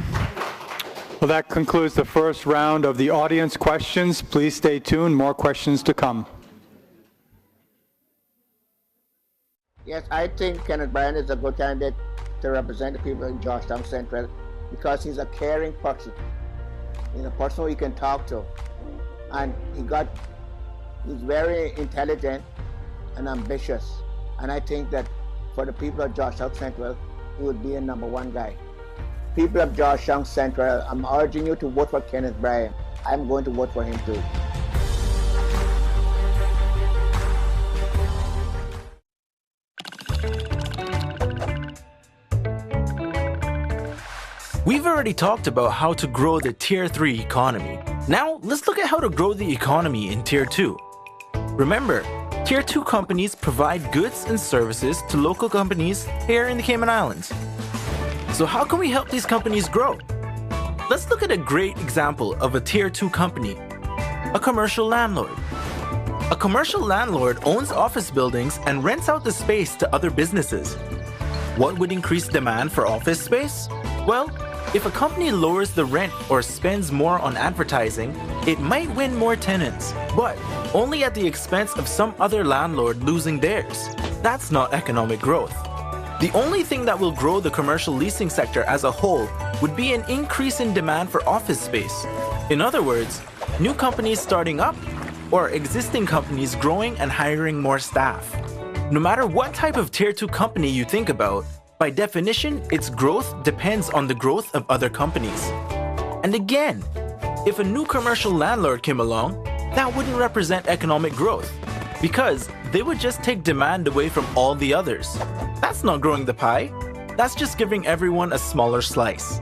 Well, that concludes the first round of the audience questions. Please stay tuned. More questions to come.
Yes, I think Kenneth Bryan is a good candidate to represent the people in Georgetown Central because he's a caring person. He's a person you can talk to. And he's very intelligent and ambitious. And I think that for the people of Georgetown Central, he would be a #1 guy. People of Georgetown Central, I'm urging you to vote for Kenneth Bryan. I'm going to vote for him too.
We've already talked about how to grow the Tier 3 economy. Now, let's look at how to grow the economy in Tier 2. Remember, Tier 2 companies provide goods and services to local companies here in the Cayman Islands. So how can we help these companies grow? Let's look at a great example of a Tier 2 company, a commercial landlord. A commercial landlord owns office buildings and rents out the space to other businesses. What would increase demand for office space? Well, if a company lowers the rent or spends more on advertising, it might win more tenants, but only at the expense of some other landlord losing theirs. That's not economic growth. The only thing that will grow the commercial leasing sector as a whole would be an increase in demand for office space. In other words, new companies starting up or existing companies growing and hiring more staff. No matter what type of Tier 2 company you think about, by definition, its growth depends on the growth of other companies. And again, if a new commercial landlord came along, that wouldn't represent economic growth, because they would just take demand away from all the others. That's not growing the pie, that's just giving everyone a smaller slice.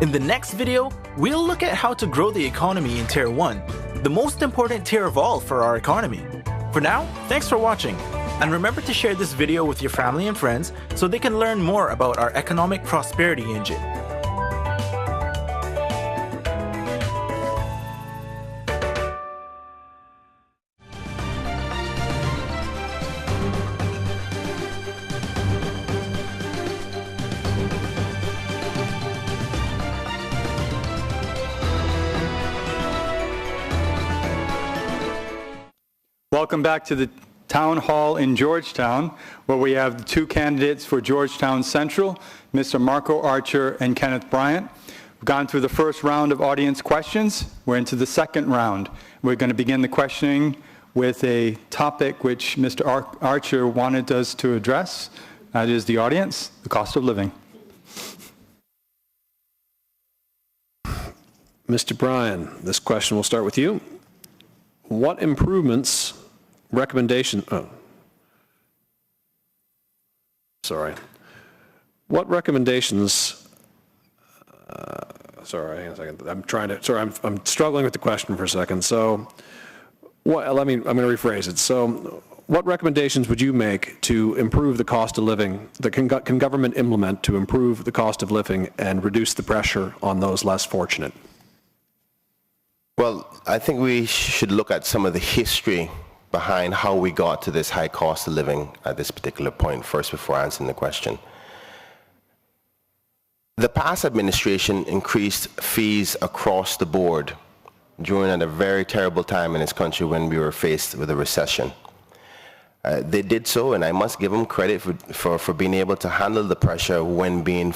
In the next video, we'll look at how to grow the economy in Tier 1, the most important tier of all for our economy. For now, thanks for watching. And remember to share this video with your family and friends so they can learn more about our economic prosperity engine.
Welcome back to the Town Hall in Georgetown, where we have the two candidates for Georgetown Central, Mr. Marco Archer and Kenneth Bryant. We've gone through the first round of audience questions. We're into the second round. We're going to begin the questioning with a topic which Mr. Archer wanted us to address. That is the audience, the cost of living.
Mr. Bryan, this question will start with you. What improvements, what recommendations, sorry, hang on a second. I'm struggling with the question for a second. So, I'm going to rephrase it. So, what recommendations would you make to improve the cost of living, that can government implement to improve the cost of living and reduce the pressure on those less fortunate?
Well, I think we should look at some of the history behind how we got to this high cost of living at this particular point first before answering the question. The past administration increased fees across the board during a very terrible time in this country when we were faced with a recession. They did so, and I must give them credit for being able to handle the pressure when being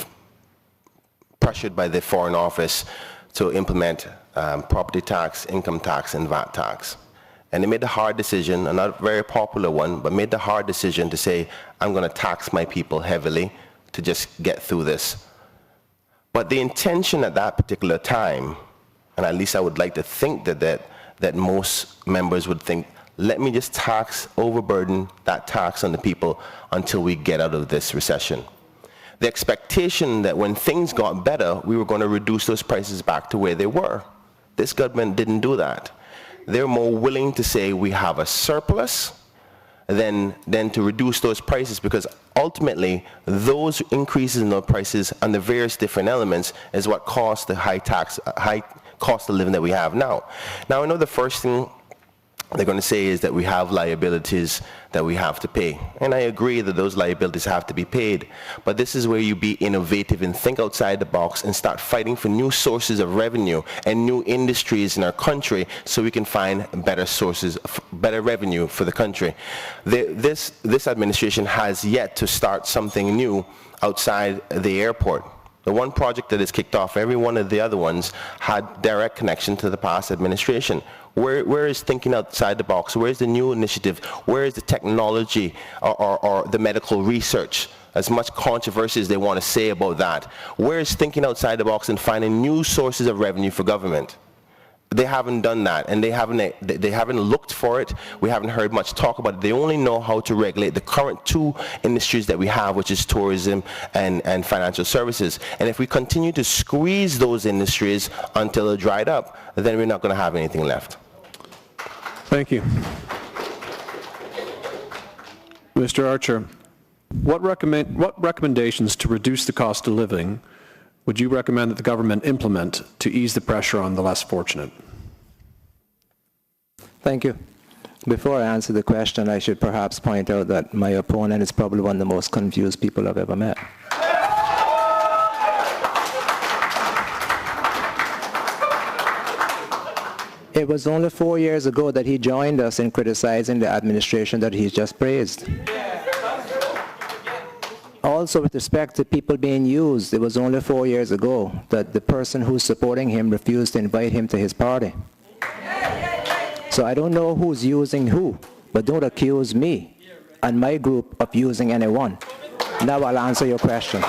pressured by the Foreign Office to implement property tax, income tax, and VAT tax. And they made the hard decision, a not very popular one, but made the hard decision to say, I'm going to tax my people heavily to just get through this. But the intention at that particular time, and at least I would like to think that most members would think, let me just overburden that tax on the people until we get out of this recession. The expectation that when things got better, we were going to reduce those prices back to where they were. This government didn't do that. They're more willing to say we have a surplus than to reduce those prices, because ultimately those increases in those prices and the various different elements is what caused the high cost of living that we have now. Now, I know the first thing they're going to say is that we have liabilities that we have to pay. And I agree that those liabilities have to be paid. But this is where you be innovative and think outside the box and start fighting for new sources of revenue and new industries in our country so we can find better sources, better revenue for the country. This administration has yet to start something new outside the airport. The one project that is kicked off, every one of the other ones had direct connection to the past administration. Where is thinking outside the box? Where is the new initiative? Where is the technology or the medical research? As much controversy as they want to say about that. Where is thinking outside the box and finding new sources of revenue for government? They haven't done that, and they haven't looked for it. We haven't heard much talk about it. They only know how to regulate the current two industries that we have, which is tourism and financial services. And if we continue to squeeze those industries until they're dried up, then we're not going to have anything left.
Thank you. Mr. Archer, what recommendations to reduce the cost of living would you recommend that the government implement to ease the pressure on the less fortunate?
Thank you. Before I answer the question, I should perhaps point out that my opponent is probably one of the most confused people I've ever met. It was only 4 years ago that he joined us in criticizing the administration that he's just praised. Also, with respect to people being used, it was only 4 years ago that the person who's supporting him refused to invite him to his party. So I don't know who's using who, but don't accuse me and my group of using anyone. Now I'll answer your question.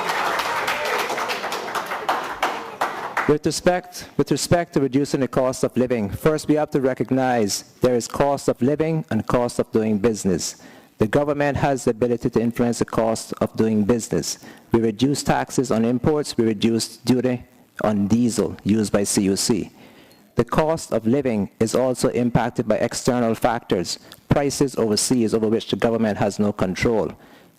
With respect to reducing the cost of living, first we have to recognize there is cost of living and cost of doing business. The government has the ability to influence the cost of doing business. We reduce taxes on imports, we reduce duty on diesel used by CUC. The cost of living is also impacted by external factors, prices overseas over which the government has no control.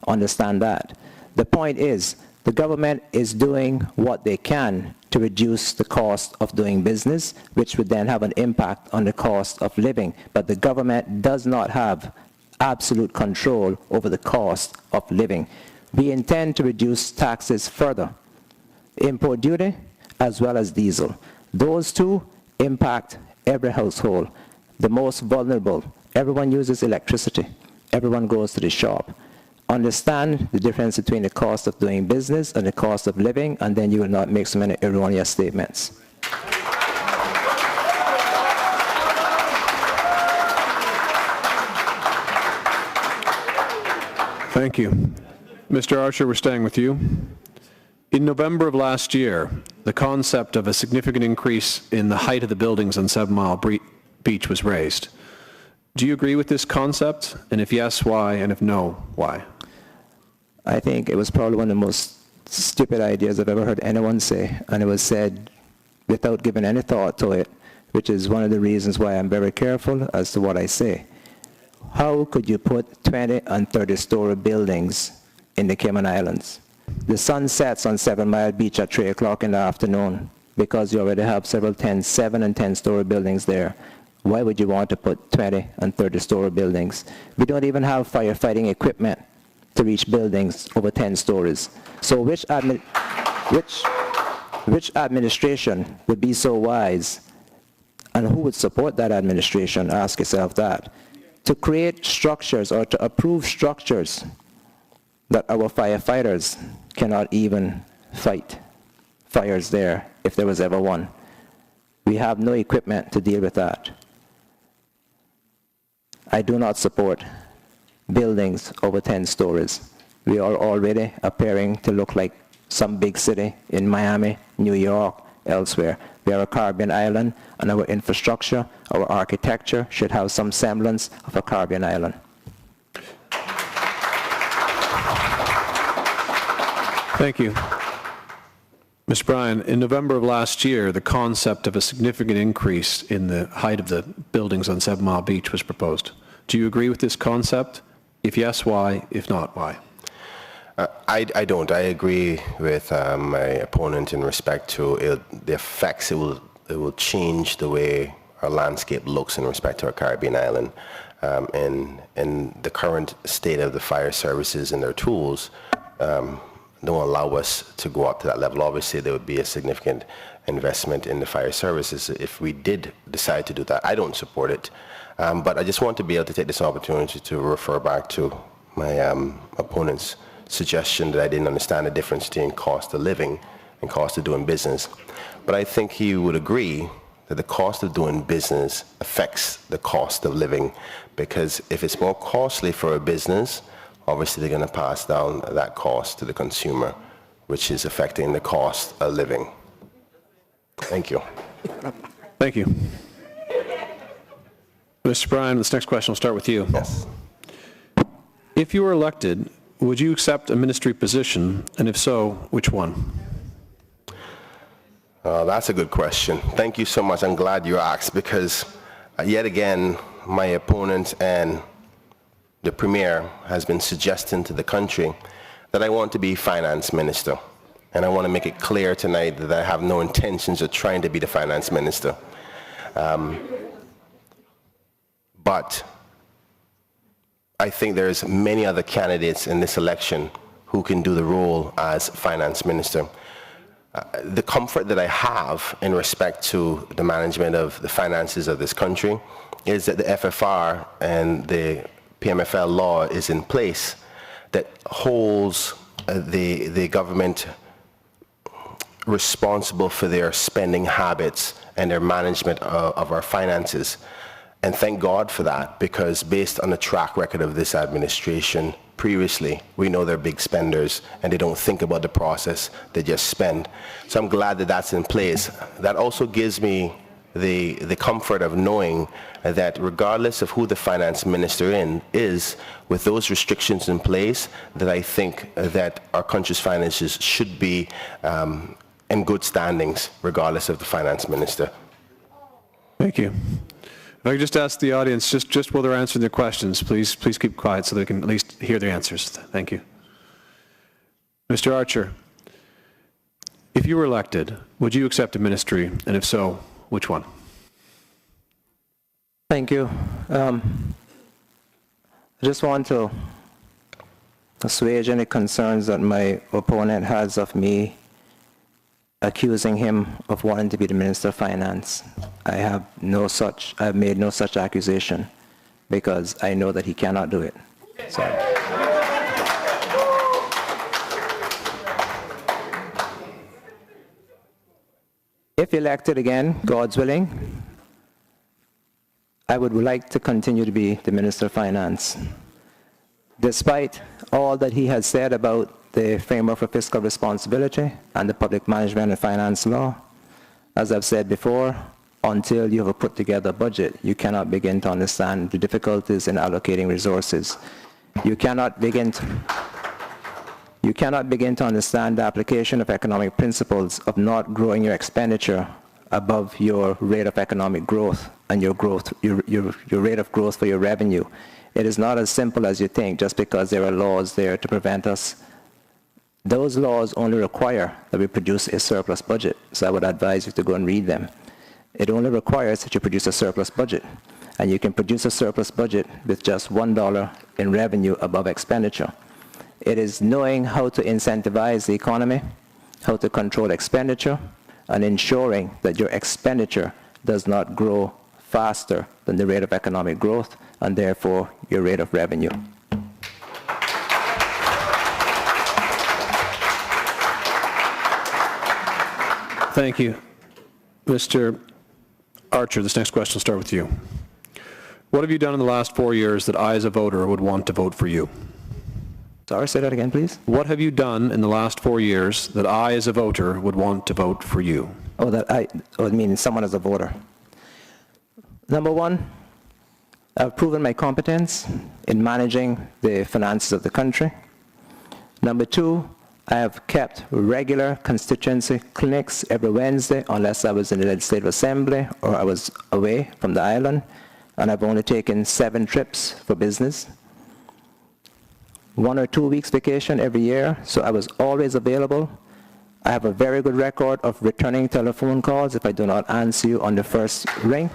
Understand that. The point is, the government is doing what they can to reduce the cost of doing business, which would then have an impact on the cost of living. But the government does not have absolute control over the cost of living. We intend to reduce taxes further, import duty as well as diesel. Those two impact every household. The most vulnerable, everyone uses electricity, everyone goes to the shop. Understand the difference between the cost of doing business and the cost of living, and then you will not make so many erroneous statements.
Thank you. Mr. Archer, we're staying with you. In November of last year, the concept of a significant increase in the height of the buildings on 7 Mile Beach was raised. Do you agree with this concept? And if yes, why? And if no, why?
I think it was probably one of the most stupid ideas I've ever heard anyone say, and it was said without giving any thought to it, which is one of the reasons why I'm very careful as to what I say. How could you put 20 and 30-story buildings in the Cayman Islands? The sun sets on 7 Mile Beach at 3 o'clock in the afternoon because you already have several 7 and 10-story buildings there. Why would you want to put 20 and 30-story buildings? We don't even have firefighting equipment to reach buildings over 10 stories. So which administration would be so wise, and who would support that administration? Ask yourself that. To create structures or to approve structures that our firefighters cannot even fight fires there if there was ever one. We have no equipment to deal with that. I do not support buildings over 10 stories. We are already appearing to look like some big city in Miami, New York, elsewhere. We are a Caribbean island, and our infrastructure, our architecture should have some semblance of a Caribbean island.
Thank you. Mr. Bryan, in November of last year, the concept of a significant increase in the height of the buildings on 7 Mile Beach was proposed. Do you agree with this concept? If yes, why? If not, why?
I don't. I agree with my opponent in respect to the effects it will change the way our landscape looks in respect to our Caribbean island. And the current state of the fire services and their tools don't allow us to go up to that level. Obviously, there would be a significant investment in the fire services if we did decide to do that. I don't support it, but I just want to be able to take this opportunity to refer back to my opponent's suggestion that I didn't understand the difference between cost of living and cost of doing business. But I think he would agree that the cost of doing business affects the cost of living, because if it's more costly for a business, obviously they're going to pass down that cost to the consumer, which is affecting the cost of living. Thank you.
Thank you. Mr. Bryan, this next question will start with you.
Yes.
If you were elected, would you accept a ministry position, and if so, which one?
That's a good question. Thank you so much. I'm glad you asked, because yet again, my opponent and the Premier has been suggesting to the country that I want to be finance minister. And I want to make it clear tonight that I have no intentions of trying to be the finance minister. But I think there's many other candidates in this election who can do the role as finance minister. The comfort that I have in respect to the management of the finances of this country is that the FFR and the PMFL law is in place that holds the government responsible for their spending habits and their management of our finances. And thank God for that, because based on the track record of this administration previously, we know they're big spenders and they don't think about the process, they just spend. So I'm glad that that's in place. That also gives me the comfort of knowing that regardless of who the finance minister is, with those restrictions in place, that I think that our country's finances should be in good standings, regardless of the finance minister.
Thank you. If I could just ask the audience, just while they're answering their questions, please keep quiet so they can at least hear their answers. Thank you. Mr. Archer, if you were elected, would you accept a ministry, and if so, which one?
Thank you. I just want to assuage any concerns that my opponent has of me accusing him of wanting to be the Minister of Finance. I've made no such accusation, because I know that he cannot do it. So. If elected again, God's willing, I would like to continue to be the Minister of Finance. Despite all that he has said about the framework for fiscal responsibility and the public management and finance law, as I've said before, until you have a put together budget, you cannot begin to understand the difficulties in allocating resources. You cannot begin to understand the application of economic principles of not growing your expenditure above your rate of economic growth and your rate of growth for your revenue. It is not as simple as you think, just because there are laws there to prevent us. Those laws only require that we produce a surplus budget, so I would advise you to go and read them. It only requires that you produce a surplus budget, and you can produce a surplus budget with just $1 in revenue above expenditure. It is knowing how to incentivize the economy, how to control expenditure, and ensuring that your expenditure does not grow faster than the rate of economic growth, and therefore your rate of revenue.
Thank you. Mr. Archer, this next question will start with you. What have you done in the last 4 years that I as a voter would want to vote for you?
Sorry, say that again, please.
What have you done in the last 4 years that I as a voter would want to vote for you?
I mean someone as a voter. Number one, I've proven my competence in managing the finances of the country. Number two, I have kept regular constituency clinics every Wednesday, unless I was in the Legislative Assembly or I was away from the island, and I've only taken 7 trips for business. 1 or 2 weeks vacation every year, so I was always available. I have a very good record of returning telephone calls if I do not answer you on the first ring.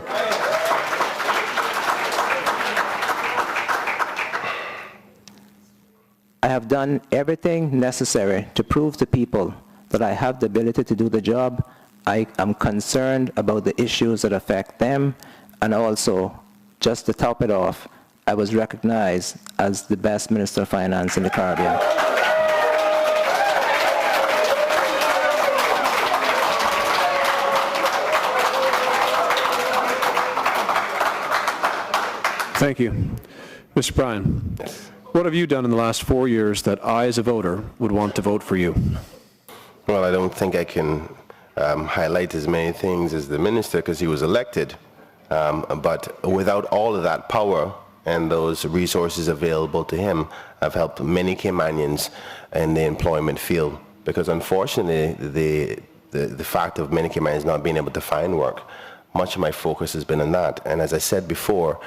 I have done everything necessary to prove to people that I have the ability to do the job. I am concerned about the issues that affect them, and also, just to top it off, I was recognized as the best Minister of Finance in the Caribbean.
Thank you. Mr. Bryan, what have you done in the last 4 years that I, as a voter, would want to vote for you?
Well, I don't think I can highlight as many things as the minister because he was elected. But without all of that power and those resources available to him, I've helped many Caymanians in the employment field because unfortunately the fact of many Caymanians not being able to find work, much of my focus has been on that. And as I said before,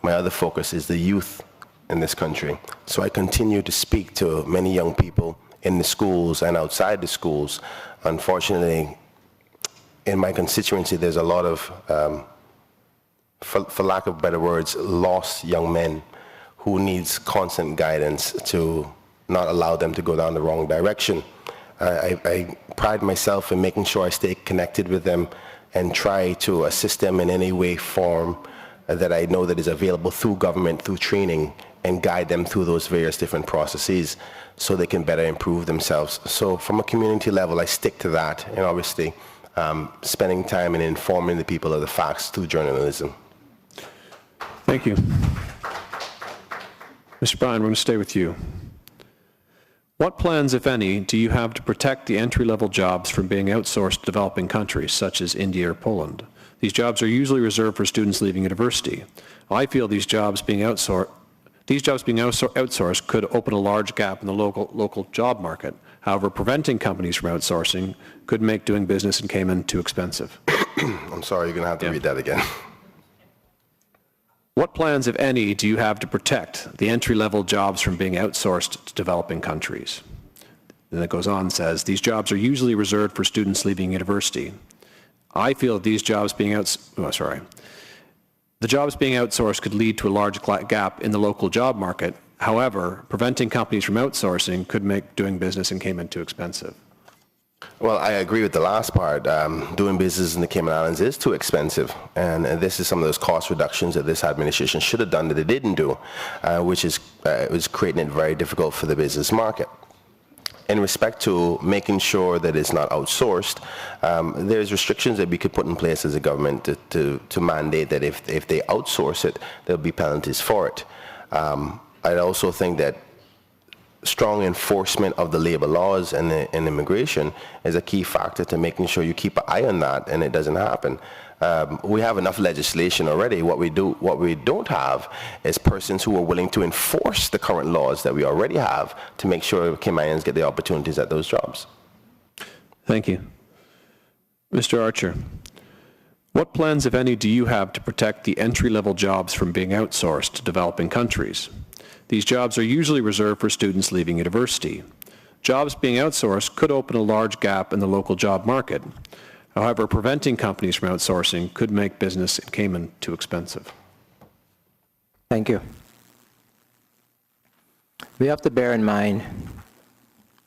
my other focus is the youth in this country. So I continue to speak to many young people in the schools and outside the schools. Unfortunately, in my constituency, there's a lot of, for lack of better words, lost young men who needs constant guidance to not allow them to go down the wrong direction. I pride myself in making sure I stay connected with them and try to assist them in any way, form that I know that is available through government, through training, and guide them through those various different processes so they can better improve themselves. So from a community level, I stick to that, and obviously spending time and informing the people of the facts through journalism.
Thank you. Mr. Bryan, we're going to stay with you. What plans, if any, do you have to protect the entry-level jobs from being outsourced to developing countries such as India or Poland? These jobs are usually reserved for students leaving university. I feel these jobs being outsourced could open a large gap in the local job market. However, preventing companies from outsourcing could make doing business in Cayman too expensive.
I'm sorry, you're going to have to read that again.
What plans, if any, do you have to protect the entry-level jobs from being outsourced to developing countries? Then it goes on and says, these jobs are usually reserved for students leaving university. I feel that these jobs being the jobs being outsourced could lead to a large gap in the local job market. However, preventing companies from outsourcing could make doing business in Cayman too expensive.
Well, I agree with the last part. Doing business in the Cayman Islands is too expensive, and this is some of those cost reductions that this administration should have done that it didn't do, which is creating it very difficult for the business market. In respect to making sure that it's not outsourced, there's restrictions that we could put in place as a government to mandate that if they outsource it, there'll be penalties for it. I also think that strong enforcement of the labor laws and immigration is a key factor to making sure you keep an eye on that and it doesn't happen. We have enough legislation already. What we don't have is persons who are willing to enforce the current laws that we already have to make sure Caymanians get the opportunities at those jobs.
Thank you. Mr. Archer, what plans, if any, do you have to protect the entry-level jobs from being outsourced to developing countries? These jobs are usually reserved for students leaving university. Jobs being outsourced could open a large gap in the local job market. However, preventing companies from outsourcing could make business in Cayman too expensive.
Thank you. We have to bear in mind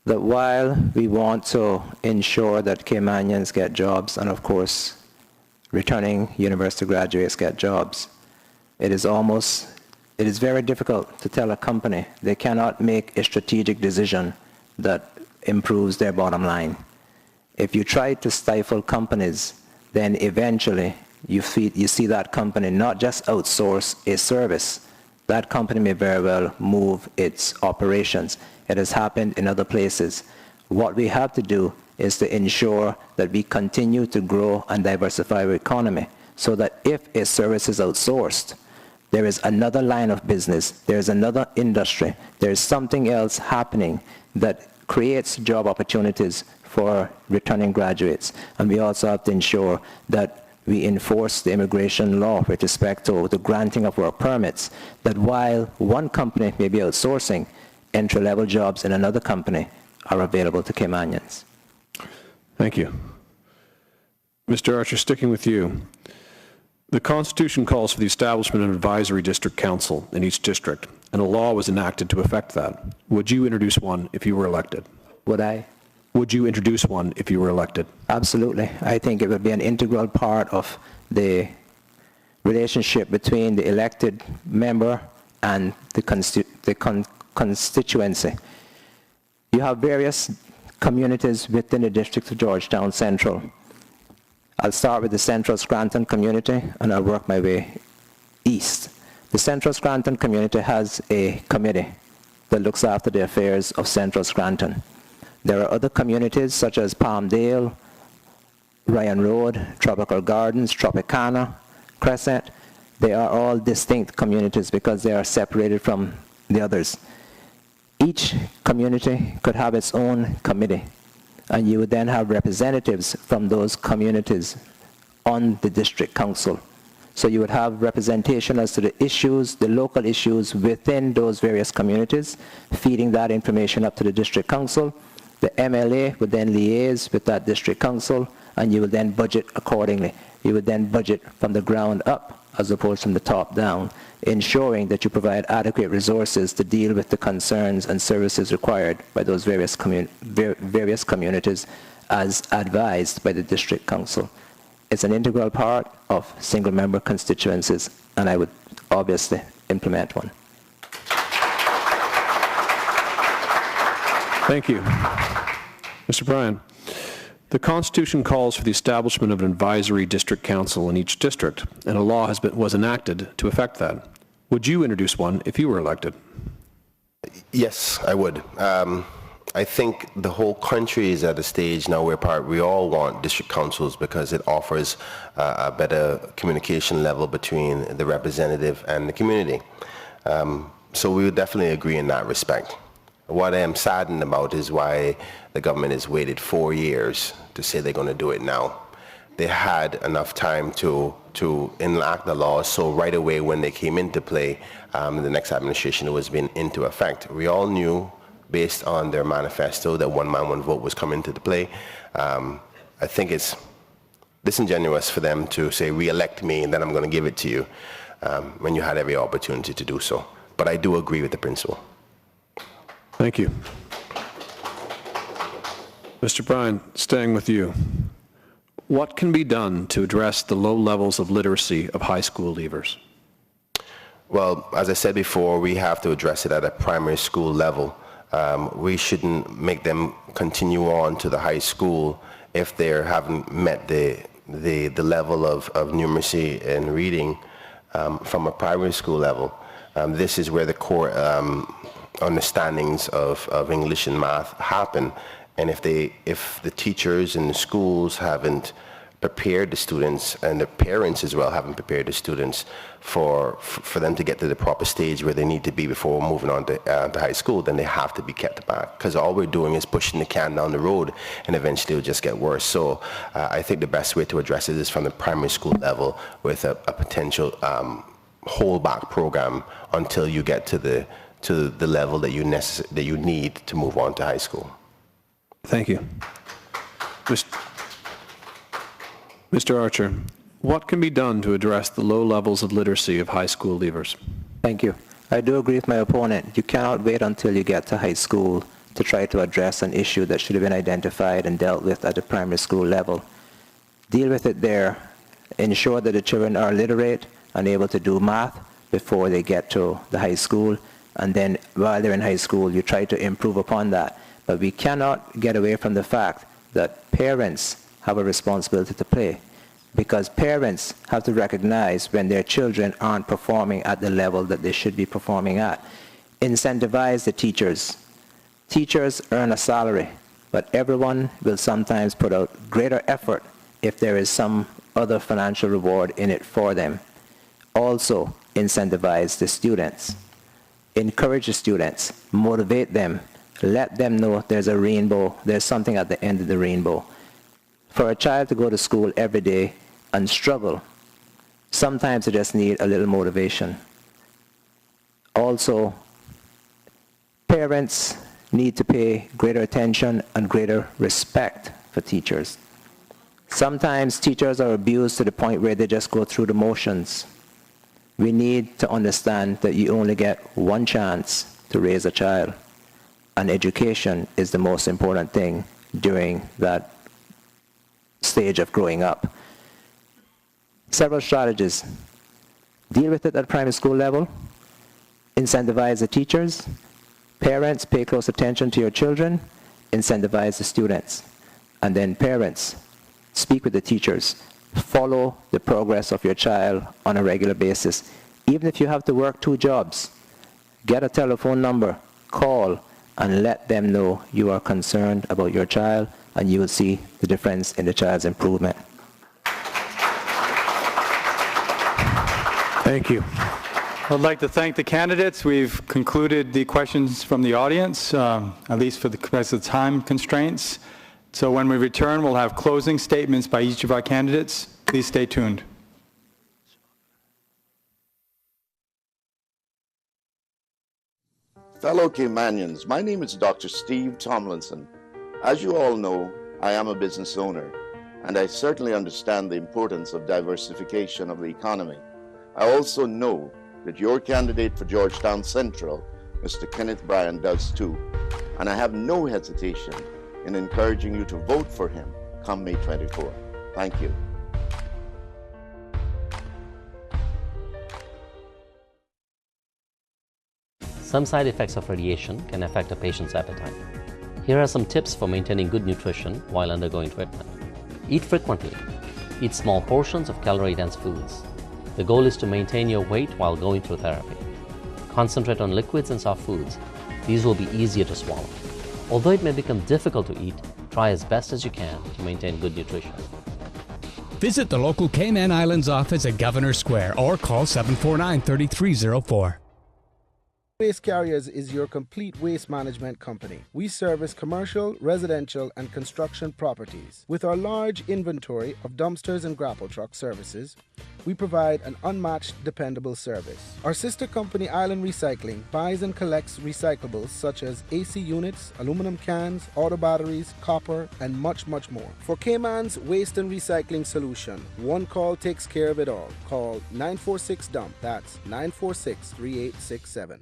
that while we want to ensure that Caymanians get jobs, and of course, returning university graduates get jobs, it is very difficult to tell a company they cannot make a strategic decision that improves their bottom line. If you try to stifle companies, then eventually you see that company not just outsource a service, that company may very well move its operations. It has happened in other places. What we have to do is to ensure that we continue to grow and diversify our economy so that if a service is outsourced, there is another line of business, there is another industry, there is something else happening that creates job opportunities for returning graduates. And we also have to ensure that we enforce the immigration law with respect to the granting of work permits, that while one company may be outsourcing, entry-level jobs in another company are available to Caymanians.
Thank you. Mr. Archer, sticking with you. The Constitution calls for the establishment of an advisory district council in each district, and a law was enacted to effect that. Would you introduce one if you were elected?
Would I?
Would you introduce one if you were elected?
Absolutely. I think it would be an integral part of the relationship between the elected member and the constituency. You have various communities within the District of Georgetown Central. I'll start with the Central Scranton community and I'll work my way east. The Central Scranton community has a committee that looks after the affairs of Central Scranton. There are other communities such as Palmdale, Ryan Road, Tropical Gardens, Tropicana, Crescent. They are all distinct communities because they are separated from the others. Each community could have its own committee, and you would then have representatives from those communities on the district council. So you would have representation as to the issues, the local issues within those various communities, feeding that information up to the district council. The MLA would then liaise with that district council, and you would then budget accordingly. You would then budget from the ground up as opposed from the top down, ensuring that you provide adequate resources to deal with the concerns and services required by those various communities as advised by the district council. It's an integral part of single-member constituencies, and I would obviously implement one.
Thank you. Mr. Bryan, the Constitution calls for the establishment of an advisory district council in each district, and a law was enacted to effect that. Would you introduce one if you were elected?
Yes, I would. I think the whole country is at a stage now where we all want district councils because it offers a better communication level between the representative and the community. So we would definitely agree in that respect. What I am saddened about is why the government has waited 4 years to say they're going to do it now. They had enough time to enact the law, so right away when they came into play, the next administration was being into effect. We all knew, based on their manifesto, that one man, one vote was coming into play. I think it's disingenuous for them to say, re-elect me and then I'm going to give it to you, when you had every opportunity to do so. But I do agree with the principle.
Thank you. Mr. Bryan, staying with you. What can be done to address the low levels of literacy of high school leavers?
Well, as I said before, we have to address it at a primary school level. We shouldn't make them continue on to the high school if they haven't met the level of numeracy and reading from a primary school level. This is where the core understandings of English and math happen. And if the teachers and the schools haven't prepared the students, and the parents as well haven't prepared the students for them to get to the proper stage where they need to be before moving on to high school, then they have to be kept back, because all we're doing is pushing the can down the road, and eventually it'll just get worse. So I think the best way to address it is from the primary school level with a potential hold-back program until you get to the level that you need to move on to high school.
Thank you. Mr. Archer, what can be done to address the low levels of literacy of high school leavers?
Thank you. I do agree with my opponent. You cannot wait until you get to high school to try to address an issue that should have been identified and dealt with at the primary school level. Deal with it there. Ensure that the children are literate and able to do math before they get to the high school. And then while they're in high school, you try to improve upon that. But we cannot get away from the fact that parents have a responsibility to play, because parents have to recognize when their children aren't performing at the level that they should be performing at. Incentivize the teachers. Teachers earn a salary, but everyone will sometimes put out greater effort if there is some other financial reward in it for them. Also, incentivize the students. Encourage the students. Motivate them. Let them know there's a rainbow, there's something at the end of the rainbow. For a child to go to school every day and struggle, sometimes they just need a little motivation. Also, parents need to pay greater attention and greater respect for teachers. Sometimes teachers are abused to the point where they just go through the motions. We need to understand that you only get one chance to raise a child, and education is the most important thing during that stage of growing up. Several strategies. Deal with it at primary school level. Incentivize the teachers. Parents, pay close attention to your children. Incentivize the students. And then parents, speak with the teachers. Follow the progress of your child on a regular basis. Even if you have to work 2 jobs, get a telephone number, call, and let them know you are concerned about your child, and you will see the difference in the child's improvement.
Thank you. I'd like to thank the candidates. We've concluded the questions from the audience, at least for because of time constraints. So when we return, we'll have closing statements by each of our candidates. Please stay tuned.
Fellow Caymanians, my name is Dr. Steve Tomlinson. As you all know, I am a business owner, and I certainly understand the importance of diversification of the economy. I also know that your candidate for Georgetown Central, Mr. Kenneth Bryan, does too, and I have no hesitation in encouraging you to vote for him come May 24. Thank you.
Some side effects of radiation can affect a patient's appetite. Here are some tips for maintaining good nutrition while undergoing treatment. Eat frequently. Eat small portions of calorie-dense foods. The goal is to maintain your weight while going through therapy. Concentrate on liquids and soft foods. These will be easier to swallow. Although it may become difficult to eat, try as best as you can to maintain good nutrition.
Visit the local Cayman Islands office at Governor Square or call 749-3304.
Waste Carriers is your complete waste management company. We service commercial, residential, and construction properties. With our large inventory of dumpsters and grapple truck services, we provide an unmatched, dependable service. Our sister company, Island Recycling, buys and collects recyclables such as AC units, aluminum cans, auto batteries, copper, and much, much more. For Cayman's waste and recycling solution, one call takes care of it all. Call 946-DUMP. That's 946-3867.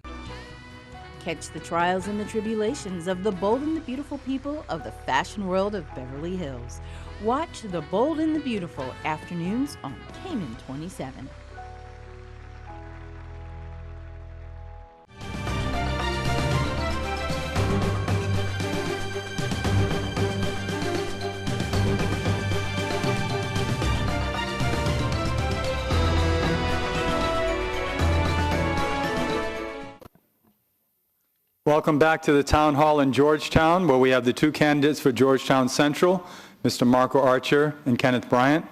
Catch the trials and the tribulations of the bold and the beautiful people of the fashion world of Beverly Hills. Watch The Bold and the Beautiful afternoons on Cayman 27.
Welcome back to the Town Hall in Georgetown, where we have the 2 candidates for Georgetown Central, Mr. Marco Archer and Kenneth Bryant.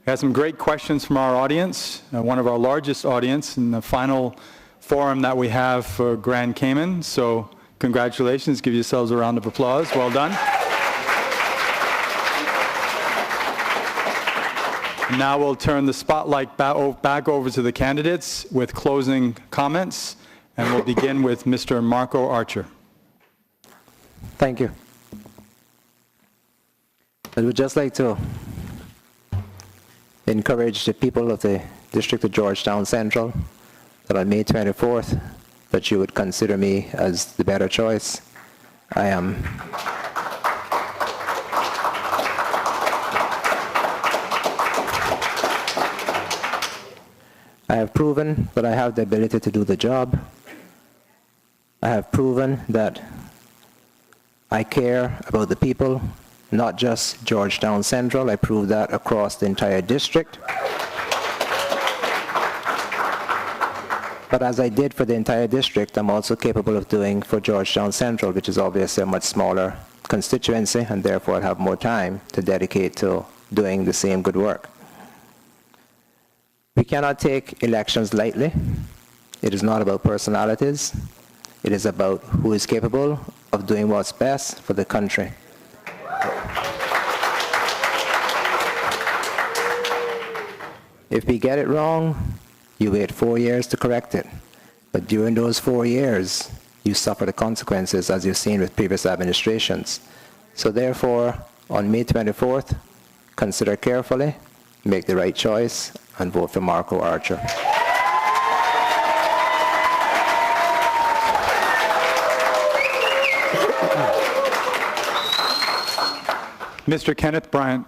We had some great questions from our audience, one of our largest audience in the final forum that we have for Grand Cayman. So congratulations, give yourselves a round of applause. Well done. Now we'll turn the spotlight back over to the candidates with closing comments. And we'll begin with Mr. Marco Archer.
Thank you. I would just like to encourage the people of the District of Georgetown Central that on May 24th, that you would consider me as the better choice. I have proven that I have the ability to do the job. I have proven that I care about the people, not just Georgetown Central. I proved that across the entire district. But as I did for the entire district, I'm also capable of doing for Georgetown Central, which is obviously a much smaller constituency, and therefore I'll have more time to dedicate to doing the same good work. We cannot take elections lightly. It is not about personalities. It is about who is capable of doing what's best for the country. If we get it wrong, you wait 4 years to correct it. But during those 4 years, you suffer the consequences, as you've seen with previous administrations. So therefore, On May 24th, consider carefully, make the right choice, and vote for Marco Archer.
Mr. Kenneth Bryant.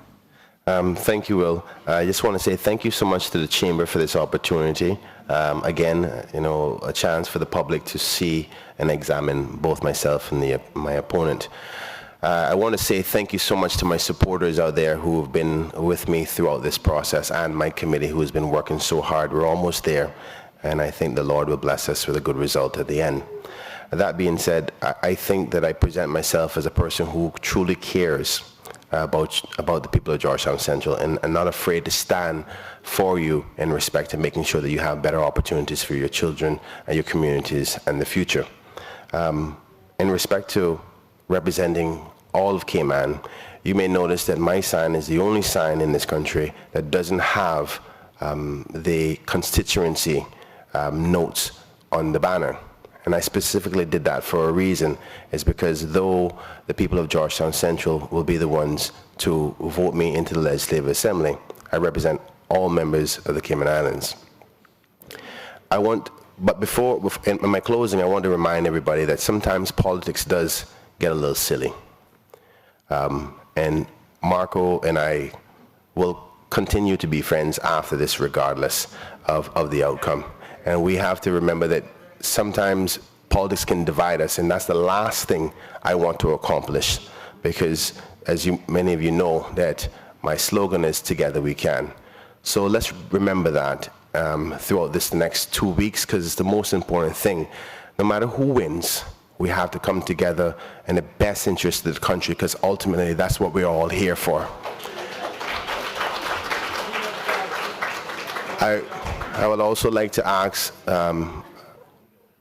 Thank you, Will. I just want to say thank you so much to the Chamber for this opportunity. Again, a chance for the public to see and examine both myself and my opponent. I want to say thank you so much to my supporters out there who have been with me throughout this process, and my committee who has been working so hard. We're almost there, and I think the Lord will bless us with a good result at the end. That being said, I think that I present myself as a person who truly cares about the people of Georgetown Central, and not afraid to stand for you in respect to making sure that you have better opportunities for your children and your communities and the future. In respect to representing all of Cayman, you may notice that my sign is the only sign in this country that doesn't have the constituency notes on the banner. And I specifically did that for a reason, is because though the people of Georgetown Central will be the ones to vote me into the Legislative Assembly, I represent all members of the Cayman Islands. But before, in my closing, I want to remind everybody that sometimes politics does get a little silly. And Marco and I will continue to be friends after this, regardless of the outcome. And we have to remember that sometimes politics can divide us, and that's the last thing I want to accomplish, because as many of you know, that my slogan is "Together we can." So let's remember that throughout this next 2 weeks, because it's the most important thing. No matter who wins, we have to come together in the best interest of the country, because ultimately that's what we're all here for. I would also like to ask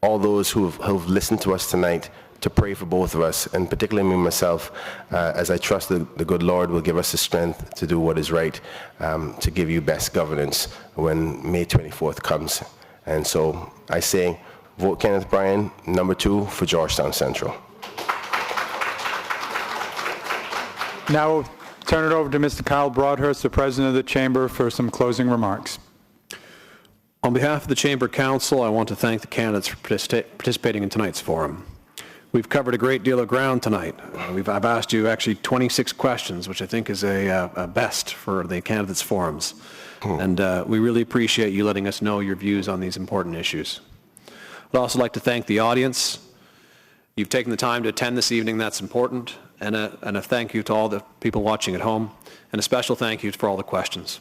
all those who've listened to us tonight to pray for both of us, and particularly me myself, as I trust the good Lord will give us the strength to do what is right, to give you best governance when May 24th comes. And so I say, vote Kenneth Bryan, number 2 for Georgetown Central.
Now we'll turn it over to Mr. Kyle Broadhurst, the President of the Chamber, for some closing remarks.
On behalf of the Chamber Council, I want to thank the candidates for participating in tonight's forum. We've covered a great deal of ground tonight. I've asked you actually 26 questions, which I think is a best for the candidates' forums. And we really appreciate you letting us know your views on these important issues. I'd also like to thank the audience. You've taken the time to attend this evening, that's important. And a thank you to all the people watching at home, and a special thank you for all the questions.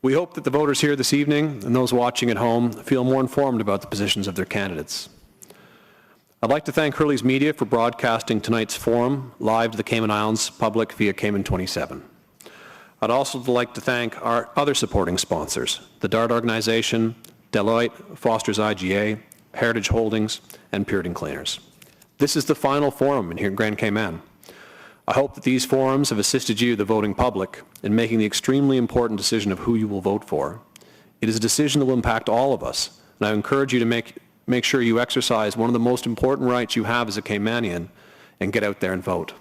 We hope that the voters here this evening and those watching at home feel more informed about the positions of their candidates. I'd like to thank Hurley's Media for broadcasting tonight's forum live to the Cayman Islands public via Cayman 27. I'd also like to thank our other supporting sponsors, the DART Organization, Deloitte, Foster's IGA, Heritage Holdings, and Puritan Cleaners. This is the final forum here in Grand Cayman. I hope that these forums have assisted you, the voting public, in making the extremely important decision of who you will vote for. It is a decision that will impact all of us, and I encourage you to make sure you exercise one of the most important rights you have as a Caymanian and get out there and vote.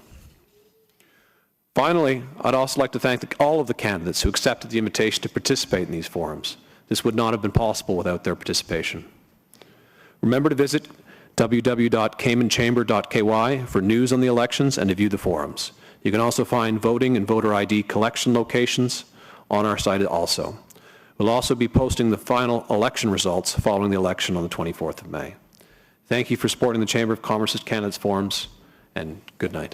Finally, I'd also like to thank all of the candidates who accepted the invitation to participate in these forums. This would not have been possible without their participation. Remember to visit www.caymanchamber.ky for news on the elections and to view the forums. You can also find voting and voter ID collection locations on our site also. We'll also be posting the final election results following the election on the 24th of May. Thank you for supporting the Chamber of Commerce's candidates forums, and good night.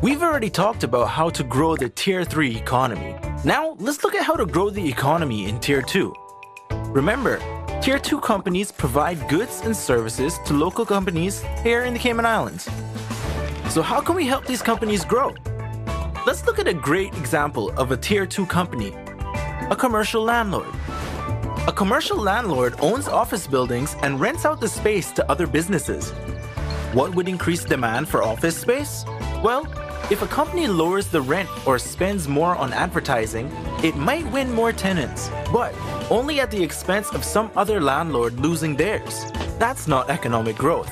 We've already talked about how to grow the Tier 3 economy. Now, let's look at how to grow the economy in Tier 2. Remember, Tier 2 companies provide goods and services to local companies here in the Cayman Islands. So how can we help these companies grow? Let's look at a great example of a Tier 2 company, a commercial landlord. A commercial landlord owns office buildings and rents out the space to other businesses. What would increase demand for office space? Well, if a company lowers the rent or spends more on advertising, it might win more tenants, but only at the expense of some other landlord losing theirs. That's not economic growth.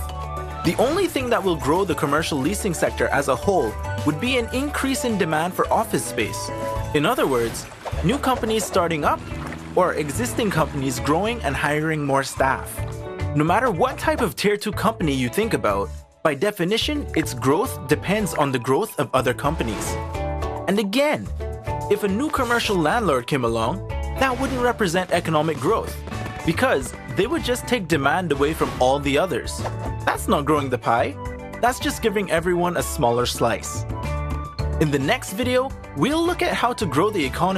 The only thing that will grow the commercial leasing sector as a whole would be an increase in demand for office space. In other words, new companies starting up or existing companies growing and hiring more staff. No matter what type of Tier 2 company you think about, by definition, its growth depends on the growth of other companies. And again, if a new commercial landlord came along, that wouldn't represent economic growth, because they would just take demand away from all the others. That's not growing the pie, that's just giving everyone a smaller slice. In the next video, we'll look at how to grow the economy